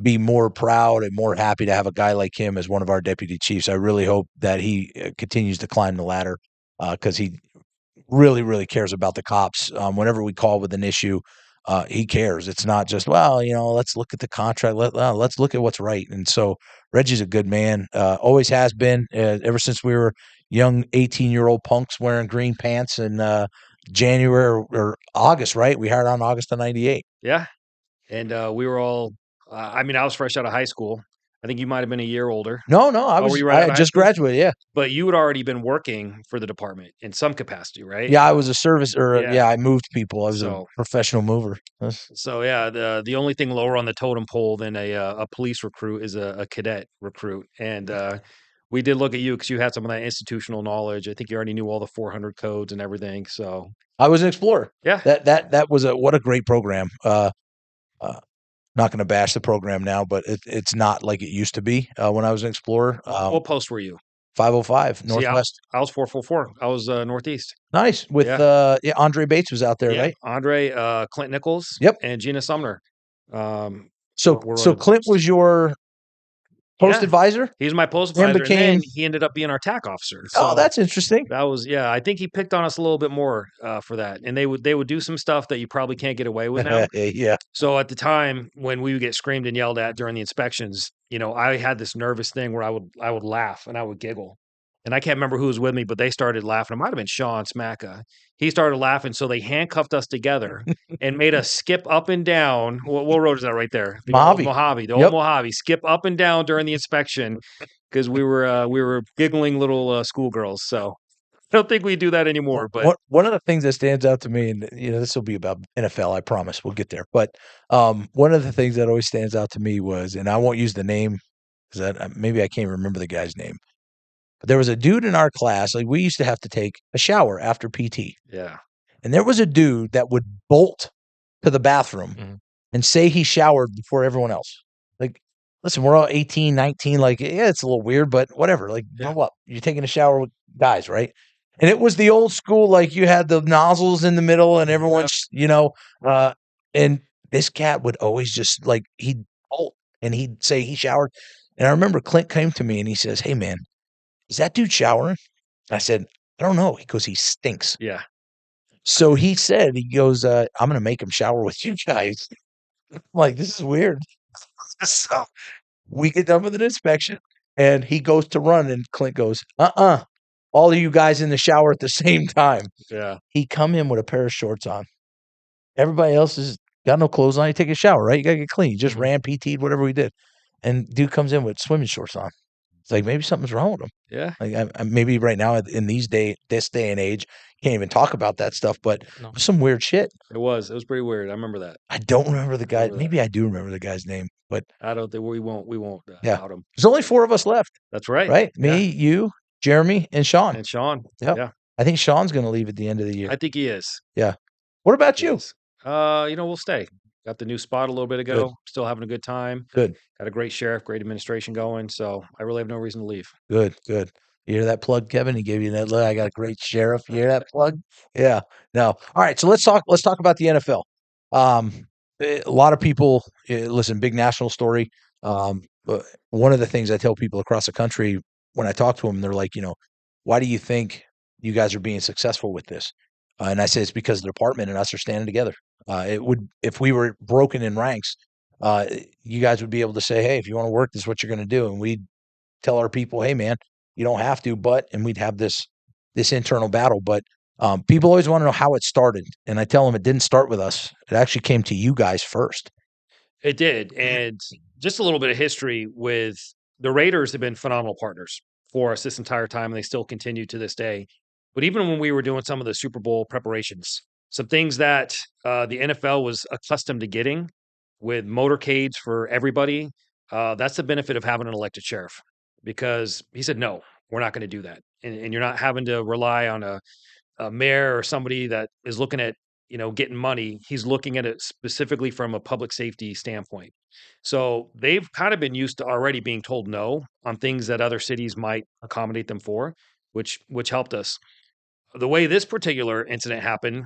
be more proud and more happy to have a guy like him as one of our deputy chiefs. I really hope that he continues to climb the ladder because he really, really cares about the cops. Whenever we call with an issue, he cares. It's not just, well, let's look at the contract. Let's look at what's right. And so Reggie's a good man. Always has been, ever since we were young 18-year-old punks wearing green pants in January or August, right? We hired on August of 98. Yeah. And we were all, I mean, I was fresh out of high school. I think you might have been a year older. No, Oh, were you right I out had of high just school? graduated. Yeah. But you had already been working for the department in some capacity, right? Yeah. I was a service Yeah. I moved people. I was a So, professional mover. so yeah, the only thing lower on the totem pole than a police recruit is a cadet recruit. And we did look at you because you had some of that institutional knowledge. I think you already knew all the 400 codes and everything. So, I was an explorer. yeah. That was what a great program. Not going to bash the program now, but it's not like it used to be when I was an explorer. What post were you? 505 See, Northwest. I was 444. I was Northeast. Nice with Andre Bates was out there, Yeah, right? Andre, Clint Nichols, Yep. and Gina Sumner. So Clint was your post advisor. He was my post and advisor, and then became. he ended up being our TAC officer. Oh, So that's interesting. that was I think he picked on us a little bit more for that, and they would do some stuff that you probably can't get away with now. Yeah. So at the time when we would get screamed and yelled at during the inspections, I had this nervous thing where I would laugh and I would giggle. And I can't remember who was with me, but they started laughing. It might have been Sean Smacka. He started laughing, so they handcuffed us together and made us skip up and down. What road is that right there? The old Mojave. Mojave. The Yep. old Mojave. Skip up and down during the inspection because we were giggling little schoolgirls. So I don't think we do that anymore. But One of the things that stands out to me, and this will be about NFL, I promise we'll get there. But one of the things that always stands out to me was, and I won't use the name because maybe I can't remember the guy's name. But there was a dude in our class, like we used to have to take a shower after PT. yeah, And there was a dude that would bolt to the bathroom and say he showered before everyone else. Like, listen, we're all 18, 19. Like, yeah, it's a little weird, but whatever. Like, grow up. You're taking a shower with guys, right? And it was the old school, like you had the nozzles in the middle and everyone's, and this cat would always just like, he'd bolt and he'd say he showered. And I remember Clint came to me and he says, "Hey, man, is that dude showering?" I said, "I don't know." He goes, "He stinks." yeah. So he said, he goes, "I'm going to make him shower with you guys." I'm like, this is weird. So we get done with an inspection and he goes to run and Clint goes, all of you guys in the shower at the same time. Yeah. He come in with a pair of shorts on. Everybody else has got no clothes on. You take a shower, right? You got to get clean. You just ran, PT'd, whatever we did. And dude comes in with swimming shorts on. It's like, maybe something's wrong with him. Yeah. Like maybe right now in this day and age, can't even talk about that stuff, but No. it was some weird shit. It was pretty weird. I remember that. I don't remember the guy. Remember that. Maybe I do remember the guy's name, but I don't think we won't Yeah. out him. there's only 4 of us left, That's right. right? Yeah. Me, you, Jeremy, and Sean. And Sean. Yep. Yeah. I think Sean's going to leave at the end of the year. I think he is. What about He you? is. We'll stay. Got the new spot a little bit ago. Good. Still having a good time. Good, Got a great sheriff, great administration going. So I really have no reason to leave. good. You hear that plug, Kevin? He gave you that look. I got a great sheriff. You hear that plug? Yeah. No. All right. So let's talk about the NFL. A lot of people listen. Big national story. But one of the things I tell people across the country when I talk to them, they're like, why do you think you guys are being successful with this? And I say it's because the department and us are standing together. If we were broken in ranks, you guys would be able to say, "Hey, if you want to work, this is what you're going to do," and we'd tell our people, "Hey, man, you don't have to," and we'd have this internal battle. But people always want to know how it started, and I tell them it didn't start with us. It actually came to you guys first. It did. And just a little bit of history with the Raiders have been phenomenal partners for us this entire time, and they still continue to this day. But even when we were doing some of the Super Bowl preparations, some things that the NFL was accustomed to getting with motorcades for everybody, that's the benefit of having an elected sheriff because he said, no, we're not going to do that. And you're not having to rely on a mayor or somebody that is looking at getting money. He's looking at it specifically from a public safety standpoint. So they've kind of been used to already being told no on things that other cities might accommodate them for, which helped us. The way this particular incident happened,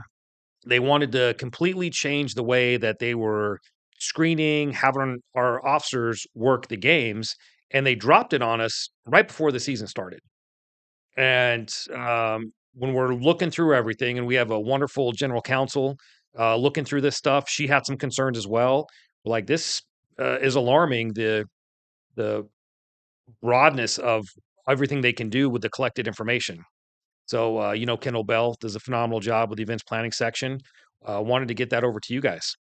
they wanted to completely change the way that they were screening, having our officers work the games, and they dropped it on us right before the season started. And when we're looking through everything, and we have a wonderful general counsel looking through this stuff. She had some concerns as well. Like, this is alarming, the broadness of everything they can do with the collected information. So, Kendall Bell does a phenomenal job with the events planning section. Wanted to get that over to you guys.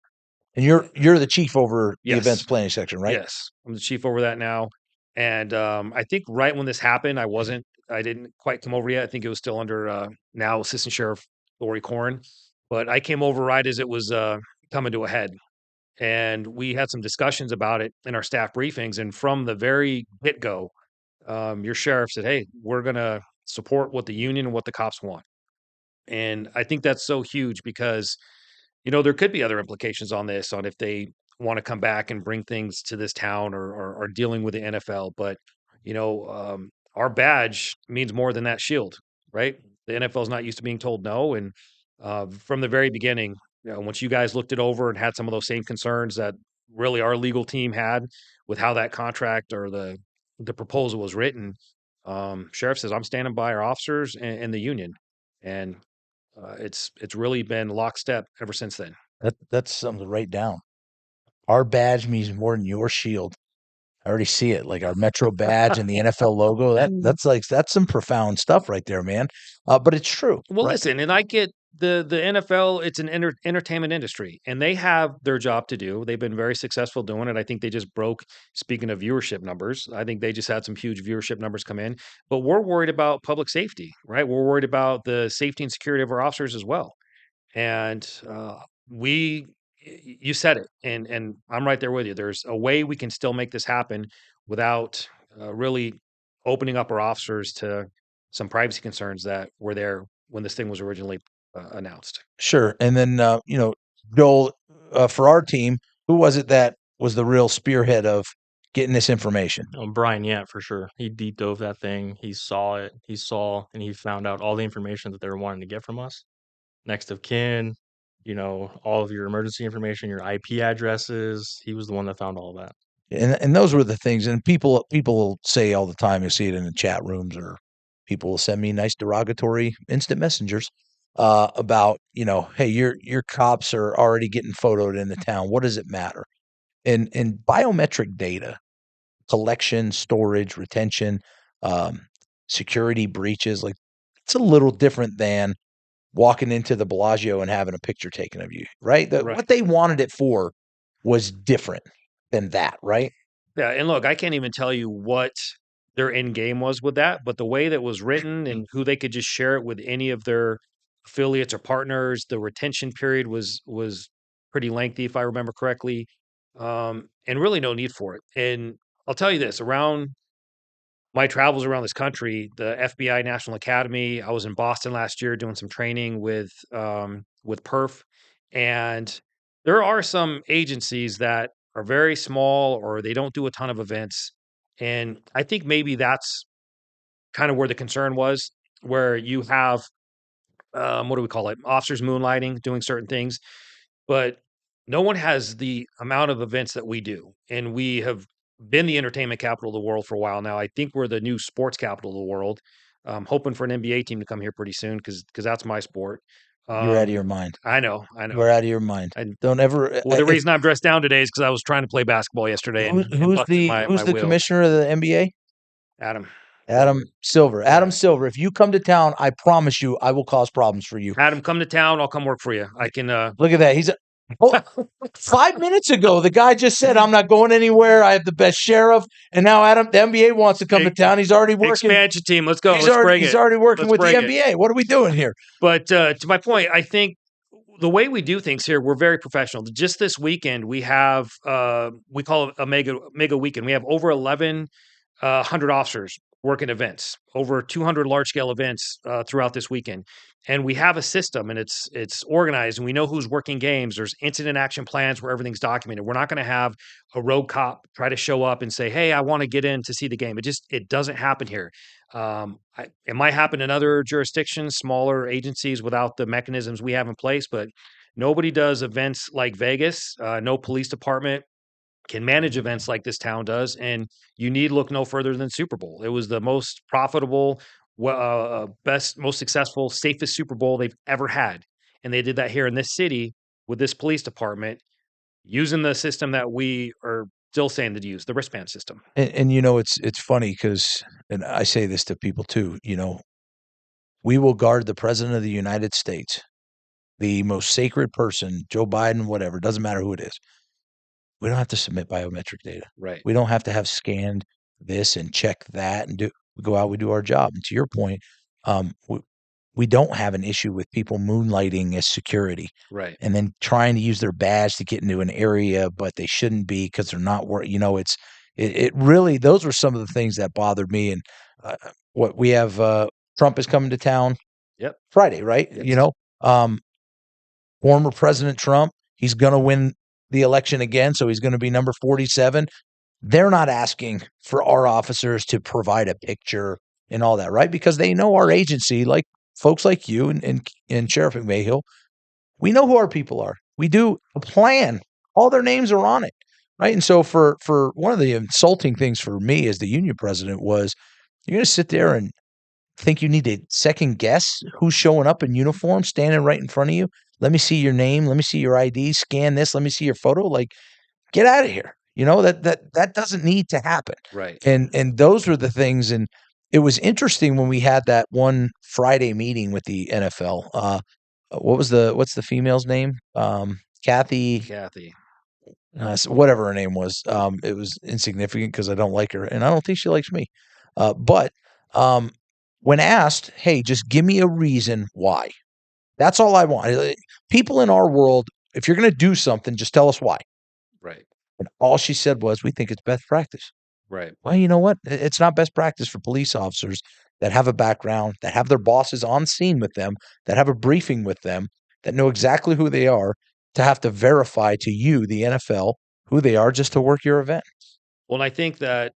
And you're the chief over the events Yes. planning section, right? Yes, I'm the chief over that now. And I think right when this happened, I didn't quite come over yet. I think it was still under now Assistant Sheriff Lori Corn, but I came over right as it was coming to a head. And we had some discussions about it in our staff briefings. And from the very get go, your sheriff said, "Hey, we're going to support what the union and what the cops want." And I think that's so huge because, there could be other implications on this, on if they want to come back and bring things to this town, or dealing with the NFL. But, our badge means more than that shield, right? The NFL is not used to being told no. And from the very beginning, once you guys looked it over and had some of those same concerns that really our legal team had with how that contract or the proposal was written, sheriff says, "I'm standing by our officers and the union." And it's really been lockstep ever since then. That's something to write down. Our badge means more than your shield. I already see it, like our Metro badge and the NFL logo. That's some profound stuff right there, man. But it's true, Well, right? listen, and I get the NFL. It's an entertainment industry, and they have their job to do. They've been very successful doing it. I think they just broke. Speaking of viewership numbers, I think they just had some huge viewership numbers come in. But we're worried about public safety, right? We're worried about the safety and security of our officers as well. And you said it, and I'm right there with you. There's a way we can still make this happen without really opening up our officers to some privacy concerns that were there when this thing was originally announced. Sure. And then Joel, for our team, who was it that was the real spearhead of getting this information? Brian, yeah, for sure. He deep dove that thing. He saw it. He saw and he found out all the information that they were wanting to get from us. Next of kin, all of your emergency information, your IP addresses. He was the one that found all that. And those were the things. And people say all the time, you see it in the chat rooms, or people will send me nice derogatory instant messengers about, hey, your cops are already getting photoed in the town. What does it matter? And biometric data collection, storage, retention, security breaches, like, it's a little different than walking into the Bellagio and having a picture taken of you, right? Right. What they wanted it for was different than that, right? Yeah, and look, I can't even tell you what their end game was with that, but the way that was written and who they could just share it with any of their affiliates or partners, the retention period was pretty lengthy, if I remember correctly, and really no need for it. And I'll tell you this: around my travels around this country, the FBI National Academy, I was in Boston last year doing some training with Perf, and there are some agencies that are very small or they don't do a ton of events. And I think maybe that's kind of where the concern was, where you have what do we call it? Officers moonlighting, doing certain things, but no one has the amount of events that we do. And we have been the entertainment capital of the world for a while now. I think we're the new sports capital of the world. I'm hoping for an NBA team to come here pretty soon because that's my sport. You're out of your mind. I know. You're out of your mind. I, Don't ever. well, the reason I'm dressed down today is because I was trying to play basketball yesterday and Who's busted my the wheel. commissioner of the NBA? Adam. Adam Silver. Adam Yeah. Silver. If you come to town, I promise you, I will cause problems for you. Adam, come to town. I'll come work for you. I can. Look at that. 5 minutes ago, the guy just said, "I'm not going anywhere. I have the best sheriff." And now the NBA wants to come to town. He's already working. Expansion team. Let's go. He's already working with the bring it. NBA. What are we doing here? But to my point, I think the way we do things here, we're very professional. Just this weekend, we have we call it a mega weekend. We have over 1,100 officers working events, over 200 large scale events throughout this weekend, and we have a system and it's organized, and we know who's working games. There's incident action plans where everything's documented. We're not going to have a rogue cop try to show up and say, "Hey, I want to get in to see the game." It doesn't happen here. It might happen in other jurisdictions, smaller agencies without the mechanisms we have in place, but nobody does events like Vegas. No police department can manage events like this town does, and you need look no further than Super Bowl. It was the most profitable, best, most successful, safest Super Bowl they've ever had, and they did that here in this city with this police department using the system that we are still saying to use, the wristband system. And it's funny because, and I say this to people too, we will guard the president of the United States, the most sacred person, Joe Biden, whatever, doesn't matter who it is. We don't have to submit biometric data. Right. We don't have to have scanned this and check that and we go out, we do our job. And to your point, we don't have an issue with people moonlighting as security. Right. And then trying to use their badge to get into an area, but they shouldn't be because they're not it really, those were some of the things that bothered me. And what we have, Trump is coming to town. Yep. Friday, right? Yes. Former President Trump, he's going to win the election again. So he's going to be number 47. They're not asking for our officers to provide a picture and all that, right? Because they know our agency, like folks like you and Sheriff McMahill, we know who our people are. We do a plan. All their names are on it, right? And so for one of the insulting things for me as the union president was, you're going to sit there and think you need to second guess who's showing up in uniform, standing right in front of you. Let me see your name. Let me see your ID. Scan this. Let me see your photo. Like, get out of here. That doesn't need to happen. Right. And those were the things. And it was interesting when we had that one Friday meeting with the NFL. What's the female's name? Kathy. Whatever her name was. It was insignificant because I don't like her, and I don't think she likes me. But when asked, hey, just give me a reason why. That's all I want. People in our world, if you're going to do something, just tell us why. Right. And all she said was, we think it's best practice. Right. Well, you know what? It's not best practice for police officers that have a background, that have their bosses on scene with them, that have a briefing with them, that know exactly who they are, to have to verify to you, the NFL, who they are just to work your event. Well, and I think that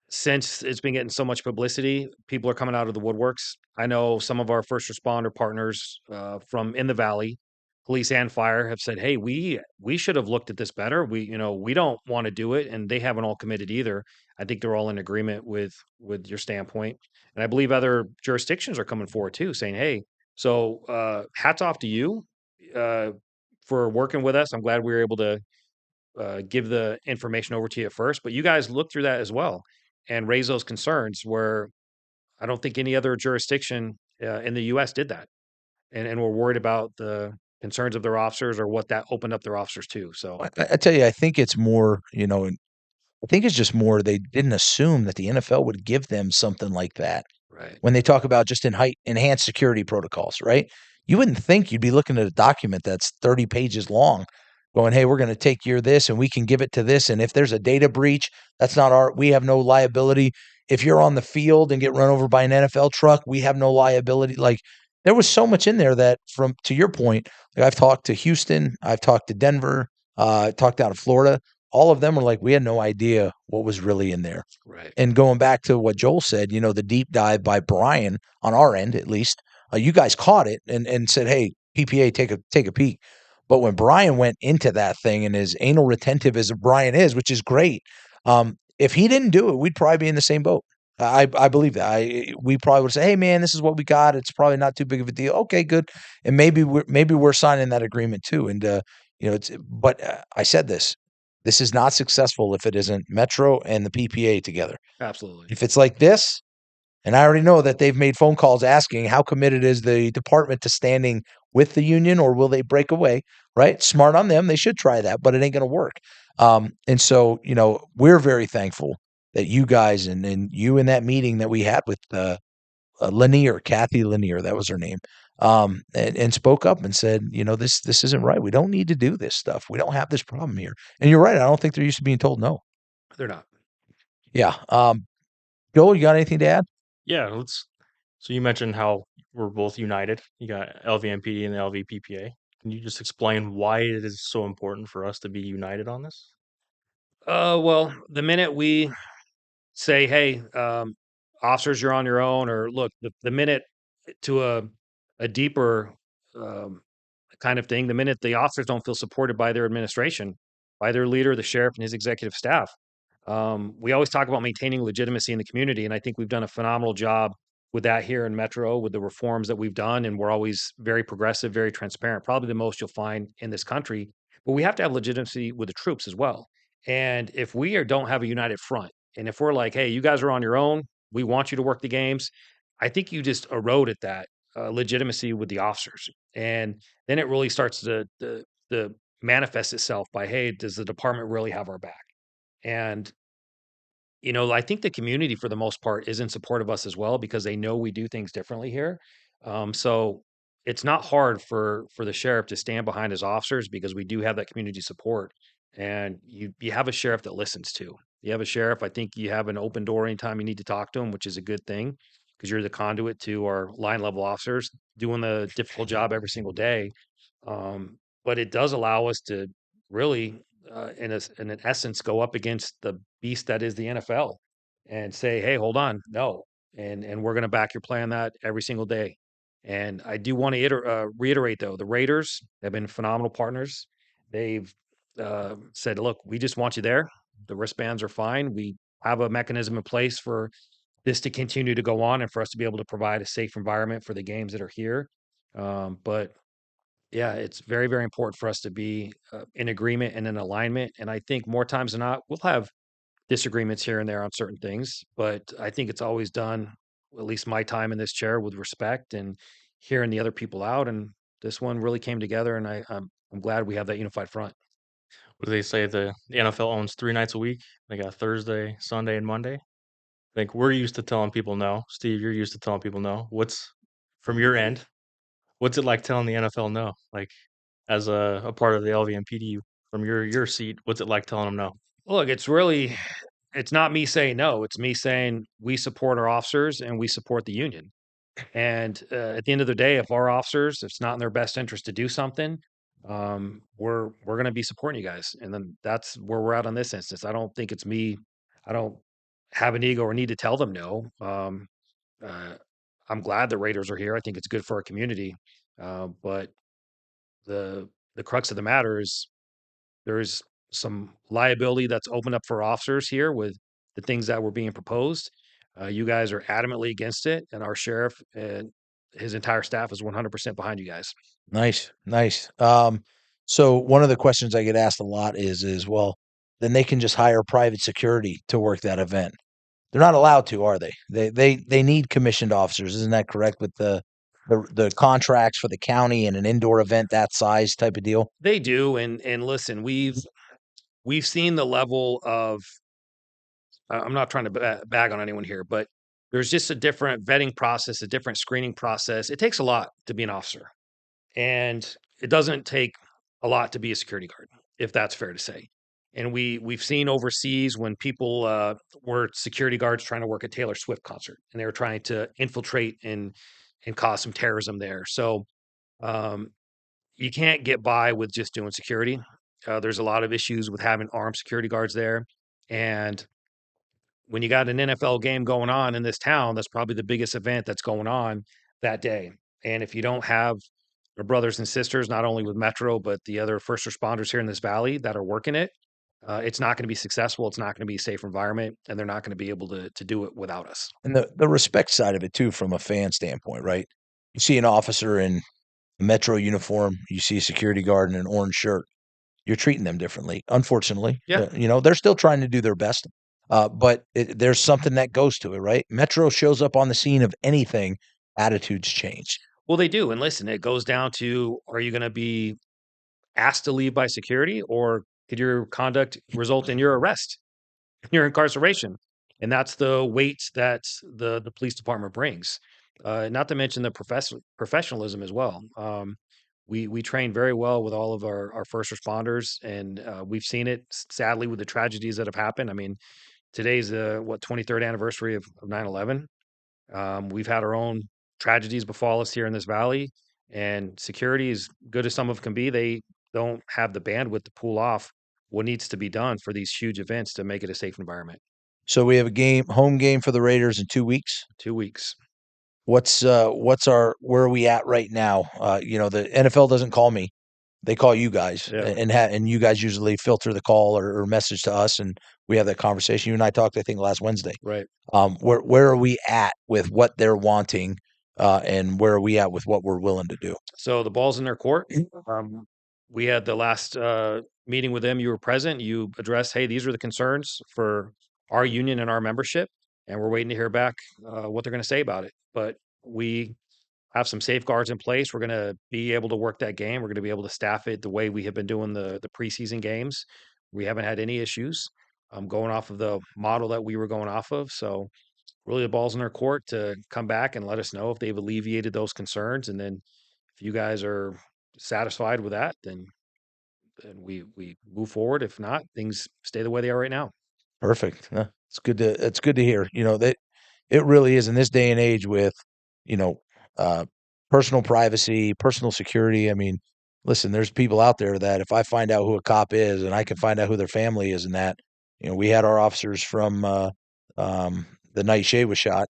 since it's been getting so much publicity, people are coming out of the woodworks. I know some of our first responder partners from in the Valley, police and fire, have said, "Hey, we should have looked at this better. We don't want to do it," and they haven't all committed either. I think they're all in agreement with your standpoint, and I believe other jurisdictions are coming forward too, saying, "Hey, so hats off to you for working with us. I'm glad we were able to give the information over to you at first, but you guys look through that as well and raise those concerns where I don't think any other jurisdiction in the U.S. did that, and we're worried about the concerns of their officers or what that opened up their officers to. So, I tell you, I think it's more, I think it's just more they didn't assume that the NFL would give them something like that. right, When they talk about just enhanced security protocols, right? You wouldn't think you'd be looking at a document that's 30 pages long going, hey, we're going to take your this and we can give it to this. And if there's a data breach, we have no liability. If you're on the field and get run over by an NFL truck, we have no liability. Like, there was so much in there that, to your point, like, I've talked to Houston, I've talked to Denver, talked out of Florida. All of them were like, we had no idea what was really in there. right, And going back to what Joel said, the deep dive by Brian on our end, at least, you guys caught it and said, hey, PPA, take a peek. But when Brian went into that thing, and as anal retentive as Brian is, which is great, if he didn't do it, we'd probably be in the same boat. I believe that. We probably would say, hey, man, this is what we got. It's probably not too big of a deal. Okay, good. And maybe we're signing that agreement too. And but I said this. This is not successful if it isn't Metro and the PPA together. absolutely, If it's like this, and I already know that they've made phone calls asking how committed is the department to standing with the union, or will they break away, right? Smart on them. They should try that, but it ain't going to work. And so, we're very thankful that you guys and you in that meeting that we had with Kathy Lanier, that was her name, and spoke up and said, this isn't right. We don't need to do this stuff. We don't have this problem here. And you're right. I don't think they're used to being told no. they're not. Yeah. Joel, you got anything to add? Yeah, so you mentioned how we're both united. You got LVMPD and the LVPPA. Can you just explain why it is so important for us to be united on this? Well, the minute we say, "Hey, officers, you're on your own," or look, the minute to a deeper kind of thing, the minute the officers don't feel supported by their administration, by their leader, the sheriff, and his executive staff, we always talk about maintaining legitimacy in the community, and I think we've done a phenomenal job with that here in Metro, with the reforms that we've done, and we're always very progressive, very transparent, probably the most you'll find in this country. But we have to have legitimacy with the troops as well. And if don't have a united front, and if we're like, hey, you guys are on your own, we want you to work the games, I think you just eroded that legitimacy with the officers. And then it really starts to manifest itself by, hey, does the department really have our back? And I think the community for the most part is in support of us as well because they know we do things differently here. So it's not hard for the sheriff to stand behind his officers because we do have that community support. And you have a sheriff that listens to. You have a sheriff. I think you have an open door anytime you need to talk to him, which is a good thing because you're the conduit to our line level officers doing the difficult job every single day. But it does allow us to really, in an essence, go up against the beast that is the NFL and say, "Hey, hold on, no," and we're going to back your play on that every single day. And I do want to reiterate, though, the Raiders have been phenomenal partners. They've said, "Look, we just want you there. The wristbands are fine. We have a mechanism in place for this to continue to go on and for us to be able to provide a safe environment for the games that are here." But yeah, it's very, very important for us to be in agreement and in alignment. And I think more times than not, we'll have disagreements here and there on certain things, but I think it's always done, at least my time in this chair, with respect and hearing the other people out. And this one really came together, and I'm glad we have that unified front. What do they say? The NFL owns 3 nights a week. They got Thursday, Sunday, and Monday. I think we're used to telling people no. Steve, you're used to telling people no. What's from your end? What's it like telling the NFL no? Like as a part of the LVMPD from your seat, what's it like telling them no? Look, it's not me saying no. It's me saying we support our officers and we support the union. And at the end of the day, if our officers, if it's not in their best interest to do something, we're going to be supporting you guys. And then that's where we're at on this instance. I don't think it's me. I don't have an ego or need to tell them no. Uh, I'm glad the Raiders are here. I think it's good for our community. But the crux of the matter is there's some liability that's opened up for officers here with the things that were being proposed. You guys are adamantly against it, and our sheriff and his entire staff is 100% behind you guys. Nice, nice. So one of the questions I get asked a lot is, well, then they can just hire private security to work that event. They're not allowed to, are they? They need commissioned officers. Isn't that correct with the contracts for the county and an indoor event that size type of deal? They do, and listen, we've seen the level of. I'm not trying to bag on anyone here, but there's just a different vetting process, a different screening process. It takes a lot to be an officer. And it doesn't take a lot to be a security guard, if that's fair to say. And we've seen overseas when people were security guards trying to work at Taylor Swift concert, and they were trying to infiltrate and cause some terrorism there. So um, you can't get by with just doing security. There's a lot of issues with having armed security guards there, and when you got an NFL game going on in this town, that's probably the biggest event that's going on that day. And if you don't have your brothers and sisters, not only with Metro, but the other first responders here in this valley that are working it, it's not going to be successful. It's not going to be a safe environment, and they're not going to be able to do it without us. And the respect side of it too, from a fan standpoint, right? You see an officer in a Metro uniform, you see a security guard in an orange shirt. You're treating them differently, unfortunately. Yeah. They're still trying to do their best, but there's something that goes to it, right? Metro shows up on the scene of anything, attitudes change. Well, they do. And listen, it goes down to, are you going to be asked to leave by security, or could your conduct result in your arrest, your incarceration? And that's the weight that the police department brings. Not to mention the professionalism as well. We train very well with all of our first responders, and we've seen it sadly with the tragedies that have happened. I mean, today's the 23rd anniversary of 9/11. We've had our own tragedies befall us here in this valley, and security, as good as some of them can be, they don't have the bandwidth to pull off what needs to be done for these huge events to make it a safe environment. So we have a home game for the Raiders in 2 weeks. 2 weeks. What's where are we at right now? The NFL doesn't call me; they call you guys, Yeah. and you guys usually filter the call or message to us, and we have that conversation. You and I talked, I think, last Wednesday. Right. Where are we at with what they're wanting, and where are we at with what we're willing to do? So the ball's in their court. We had the last meeting with them. You were present. You addressed, hey, these are the concerns for our union and our membership, and we're waiting to hear back what they're going to say about it. But we have some safeguards in place. We're going to be able to work that game. We're going to be able to staff it the way we have been doing the preseason games. We haven't had any issues. Going off of the model that we were going off of. So really the ball's in their court to come back and let us know if they've alleviated those concerns. And then if you guys are satisfied with that, then we move forward. If not, things stay the way they are right now. Perfect. It's good to hear. That it really is in this day and age with, you know, uh, personal privacy, personal security. I mean, listen, there's people out there that if I find out who a cop is and I can find out who their family is and that, we had our officers from the night Shay was shot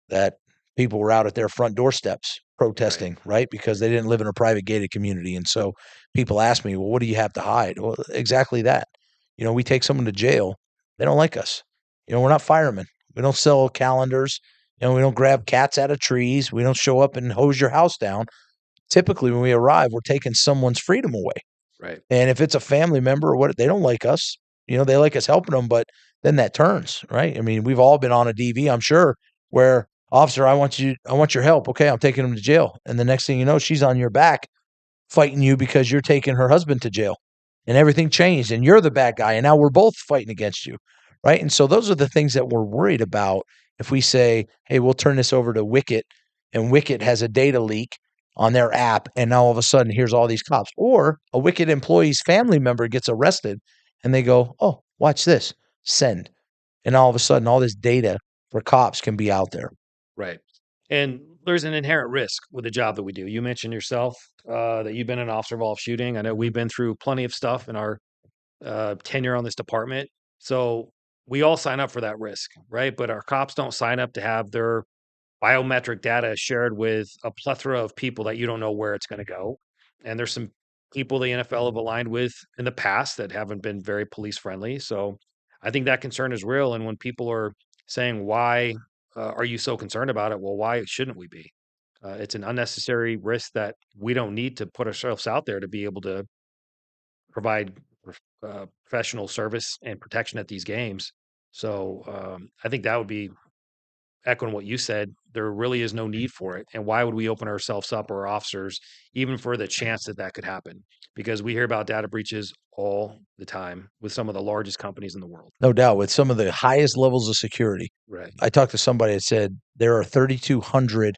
that people were out at their front doorsteps protesting, right? Because they didn't live in a private gated community. And so people ask me, well, what do you have to hide? Well, exactly that. We take someone to jail. They don't like us. We're not firemen. We don't sell calendars. We don't grab cats out of trees. We don't show up and hose your house down. Typically, when we arrive, we're taking someone's freedom away. Right. And if it's a family member or what, they don't like us. They like us helping them, but then that turns, right? I mean, we've all been on a DV, I'm sure, where officer, I want your help. Okay, I'm taking him to jail. And the next thing you know, she's on your back fighting you because you're taking her husband to jail. And everything changed and you're the bad guy. And now we're both fighting against you. Right. And so those are the things that we're worried about. If we say, hey, we'll turn this over to Wicket, and Wicket has a data leak on their app, and now all of a sudden here's all these cops, or a Wicket employee's family member gets arrested and they go, oh, watch this, send. And all of a sudden all this data for cops can be out there. Right. And there's an inherent risk with the job that we do. You mentioned yourself that you've been an officer involved shooting. I know we've been through plenty of stuff in our tenure on this department. So we all sign up for that risk, right? But our cops don't sign up to have their biometric data shared with a plethora of people that you don't know where it's going to go. And there's some people the NFL have aligned with in the past that haven't been very police friendly. So I think that concern is real. And when people are saying, why are you so concerned about it? Well, why shouldn't we be? It's an unnecessary risk that we don't need to put ourselves out there to be able to provide professional service and protection at these games. So I think that would be echoing what you said. There really is no need for it. And why would we open ourselves up or our officers even for the chance that that could happen? Because we hear about data breaches all the time with some of the largest companies in the world. No doubt, with some of the highest levels of security. Right. I talked to somebody that said there are 3,200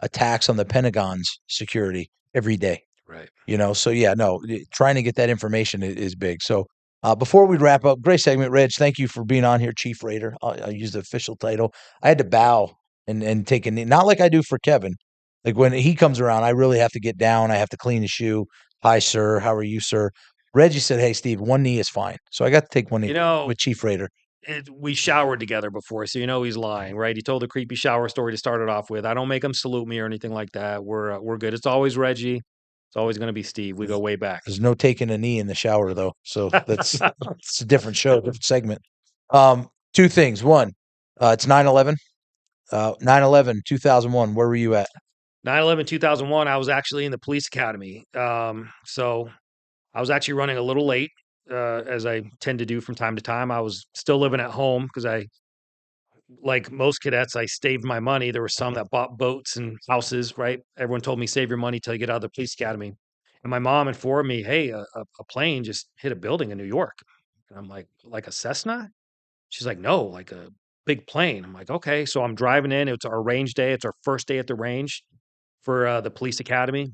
attacks on the Pentagon's security every day. Right. So yeah, no, trying to get that information is big. So before we wrap up, great segment, Reg. Thank you for being on here, Chief Rader. I'll use the official title. I had to bow and take a knee, not like I do for Kevin. Like when he comes around, I really have to get down. I have to clean his shoe. Hi, sir. How are you, sir? Reggie said, hey, Steve, one knee is fine. So I got to take one knee with Chief Rader. We showered together before, so he's lying, right? He told a creepy shower story to start it off with. I don't make him salute me or anything like that. We're good. It's always Reggie. It's always going to be Steve. We go way back. There's no taking a knee in the shower though, so that's it's a different show, different segment. Two things. One, it's 9/11. 9/11, 2001. Where were you at? 9/11, 2001. I was actually in the police academy. So I was actually running a little late, as I tend to do from time to time. I was still living at home because like most cadets, I saved my money. There were some that bought boats and houses, right? Everyone told me, save your money till you get out of the police academy. And my mom informed me, hey, a plane just hit a building in New York. And I'm like a Cessna? She's like, no, like a big plane. I'm like, okay. So I'm driving in. It's our range day. It's our first day at the range for the police academy.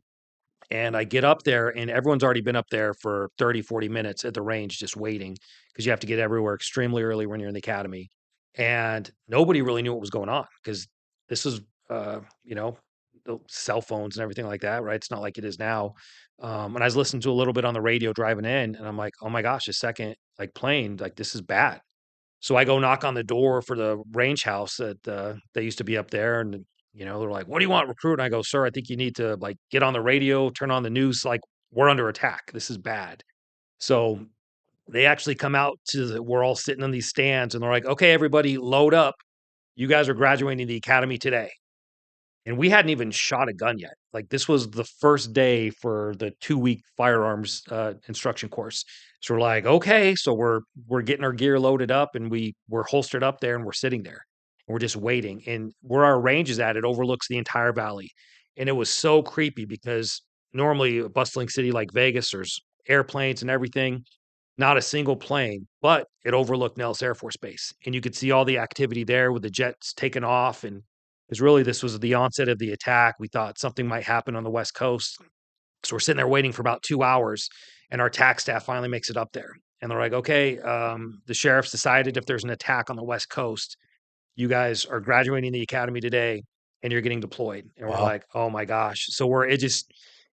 And I get up there and everyone's already been up there for 30, 40 minutes at the range just waiting because you have to get everywhere extremely early when you're in the academy. And nobody really knew what was going on because this is, the cell phones and everything like that, right? It's not like it is now. And I was listening to a little bit on the radio driving in and I'm like, oh my gosh, a second like plane, like this is bad. So I go knock on the door for the range house that they used to be up there, and they're like, "What do you want, recruit?" And I go, "Sir, I think you need to like get on the radio, turn on the news. Like we're under attack. This is bad." So they actually come out we're all sitting on these stands and they're like, okay, everybody load up. You guys are graduating the academy today. And we hadn't even shot a gun yet. Like this was the first day for the 2-week firearms instruction course. So we're like, okay, so we're getting our gear loaded up and we're holstered up there and we're sitting there. And we're just waiting. And where our range is at, it overlooks the entire valley. And it was so creepy because normally a bustling city like Vegas, there's airplanes and everything. Not a single plane, but it overlooked Nellis Air Force Base. And you could see all the activity there with the jets taking off. And because really this was the onset of the attack. We thought something might happen on the West Coast. So we're sitting there waiting for about 2 hours, and our TAC staff finally makes it up there. And they're like, okay, the sheriff's decided if there's an attack on the West Coast, you guys are graduating the academy today and you're getting deployed. And we're Wow. like, oh my gosh. So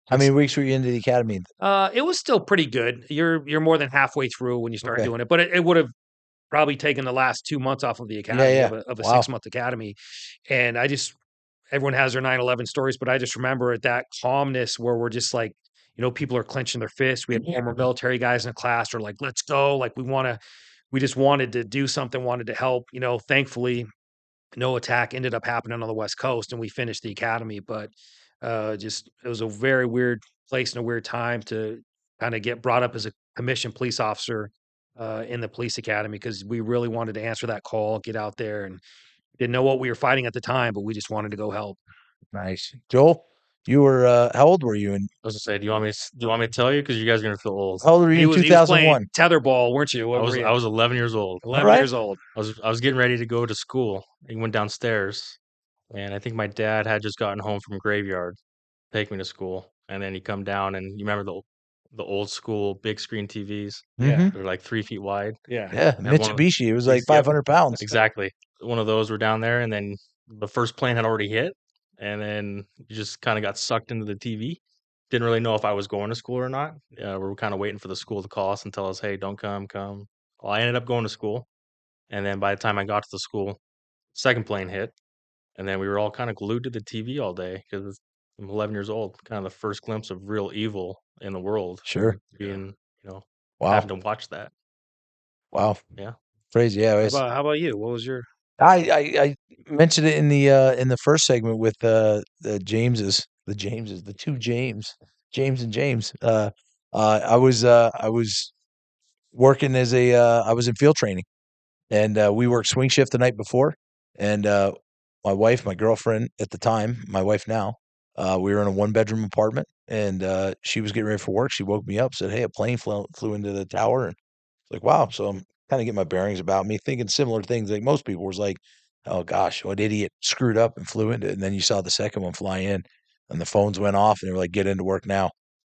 How many weeks were you into the academy? it was still pretty good. You're more than halfway through when you start Okay. doing it, but it would have probably taken the last 2 months off of the academy yeah. of a Wow. 6-month academy. And everyone has their 9/11 stories, but I just remember at that calmness where we're just like, people are clenching their fists. We had former military guys in the class are like, let's go. Like we just wanted to do something, wanted to help. Thankfully, no attack ended up happening on the West Coast and we finished the academy. But it was a very weird place and a weird time to kind of get brought up as a commissioned police officer in the police academy because we really wanted to answer that call, get out there, and didn't know what we were fighting at the time, but we just wanted to go help. Nice. Joel, you were how old were you? And I was gonna say, do you want me to tell you? Because you guys are gonna feel old. how old were you He in was playing 2001? tetherball, weren't you? What were you? I was 11 years old. 11 right. years old. I was getting ready to go to school. He went downstairs, and I think my dad had just gotten home from graveyard, take me to school, and then he come down, and you remember the old school big screen TVs? Yeah. They're like 3 feet wide. Yeah. Yeah, And one of Mitsubishi. It was like Yep. 500 pounds. Exactly. One of those were down there, and then the first plane had already hit, and then you just kind of got sucked into the TV. Didn't really know if I was going to school or not. We were kind of waiting for the school to call us and tell us, "Hey, don't come." Well, I ended up going to school, and then by the time I got to the school, second plane hit, and then we were all kind of glued to the TV all day because I'm 11 years old. Kind of the first glimpse of real evil in the world. Sure. Being, Wow. having to watch that. Wow. Yeah. Crazy. Yeah. How about you? What was your? I mentioned it in the first segment with the two James and James. I was working as I was in field training, and we worked swing shift the night before, and my girlfriend at the time, my wife now, we were in a 1-bedroom apartment, and she was getting ready for work. She woke me up, said, "Hey, a plane flew into the tower," and like, wow. So I'm kind of getting my bearings about me, thinking similar things like most people was like, oh gosh, what idiot screwed up and flew into it. And then you saw the second one fly in and the phones went off and they were like, get into work now.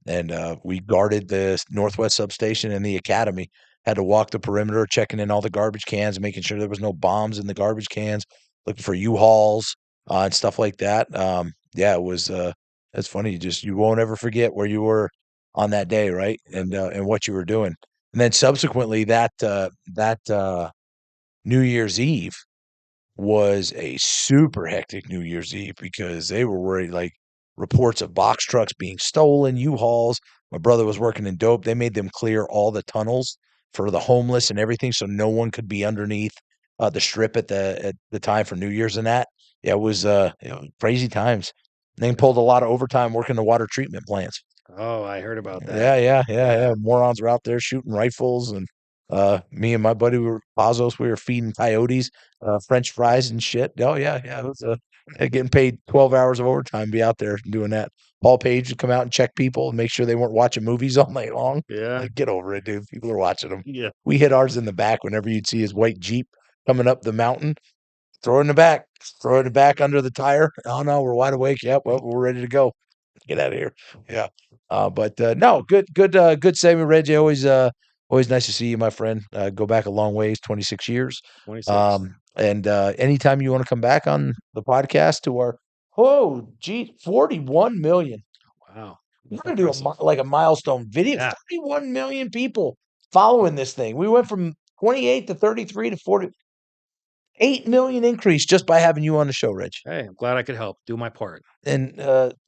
And we guarded the Northwest substation and the academy, had to walk the perimeter, checking in all the garbage cans, making sure there was no bombs in the garbage cans, looking for U-Hauls and stuff like that. Yeah, it was, it's funny. You won't ever forget where you were on that day. Right. And what you were doing. And then subsequently that New Year's Eve was a super hectic New Year's Eve because they were worried, like reports of box trucks being stolen, U-Hauls. My brother was working in dope. They made them clear all the tunnels for the homeless and everything, so no one could be underneath the strip at the time for New Year's and that. Yeah, it was crazy times. And they pulled a lot of overtime working the water treatment plants. Oh, I heard about that. Yeah. Morons were out there shooting rifles, and me and my buddy we were feeding coyotes French fries and shit. Oh yeah. It was getting paid 12 hours of overtime to be out there doing that. Paul Page would come out and check people and make sure they weren't watching movies all night long. Yeah. Like, get over it, dude. People are watching them. Yeah. We hit ours in the back whenever you'd see his white Jeep coming up the mountain. Throw it in the back under the tire. Oh no, we're wide awake. Yep, well, we're ready to go. Get out of here. Yeah. But no, good segment, Reggie. Always nice to see you, my friend. Go back a long ways, 26 years. 26. And anytime you want to come back on the podcast to our 41 million. Wow. We're gonna do a milestone video. Yeah. 41 million people following this thing. We went from 28 to 33 to 40. 8 million increase just by having you on the show, Reg. Hey, I'm glad I could help. Do my part. And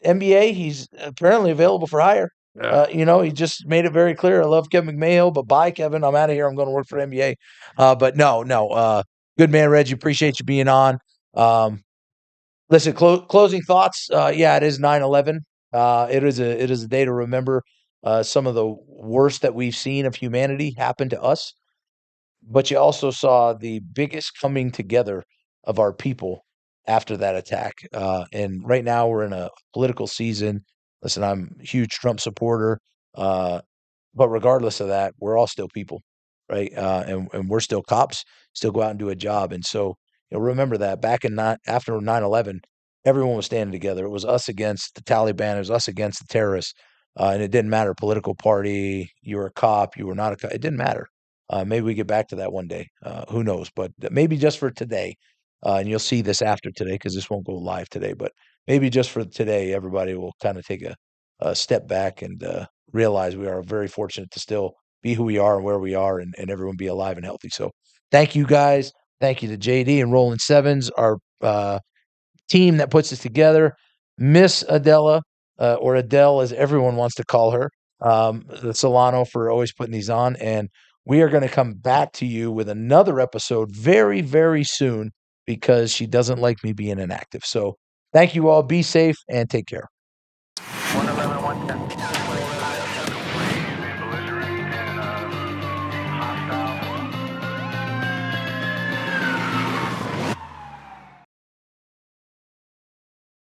NBA, he's apparently available for hire. Yeah. He just made it very clear. I love Kevin McMahill, but bye, Kevin. I'm out of here. I'm going to work for NBA. But no. Good man, Reggie. Appreciate you being on. Listen, closing thoughts. Yeah, it is 9/11. It is a day to remember some of the worst that we've seen of humanity happen to us. But you also saw the biggest coming together of our people after that attack. And right now we're in a political season. Listen, I'm a huge Trump supporter. Uh, but regardless of that, we're all still people, right? And we're still cops, still go out and do a job. And so, remember that back after 9/11, everyone was standing together. It was us against the Taliban. It was us against the terrorists. And it didn't matter political party. You were a cop. You were not a cop. It didn't matter. Maybe we get back to that one day. Who knows? But maybe just for today, and you'll see this after today because this won't go live today. But maybe just for today, everybody will kind of take a step back and realize we are very fortunate to still be who we are and where we are, and everyone be alive and healthy. So thank you guys. Thank you to JD and Rolling Sevens, our team that puts this together. Miss Adela, or Adele, as everyone wants to call her, the Solano, for always putting these on. And we are going to come back to you with another episode very, very soon because she doesn't like me being inactive. So thank you all. Be safe and take care. 111, 110.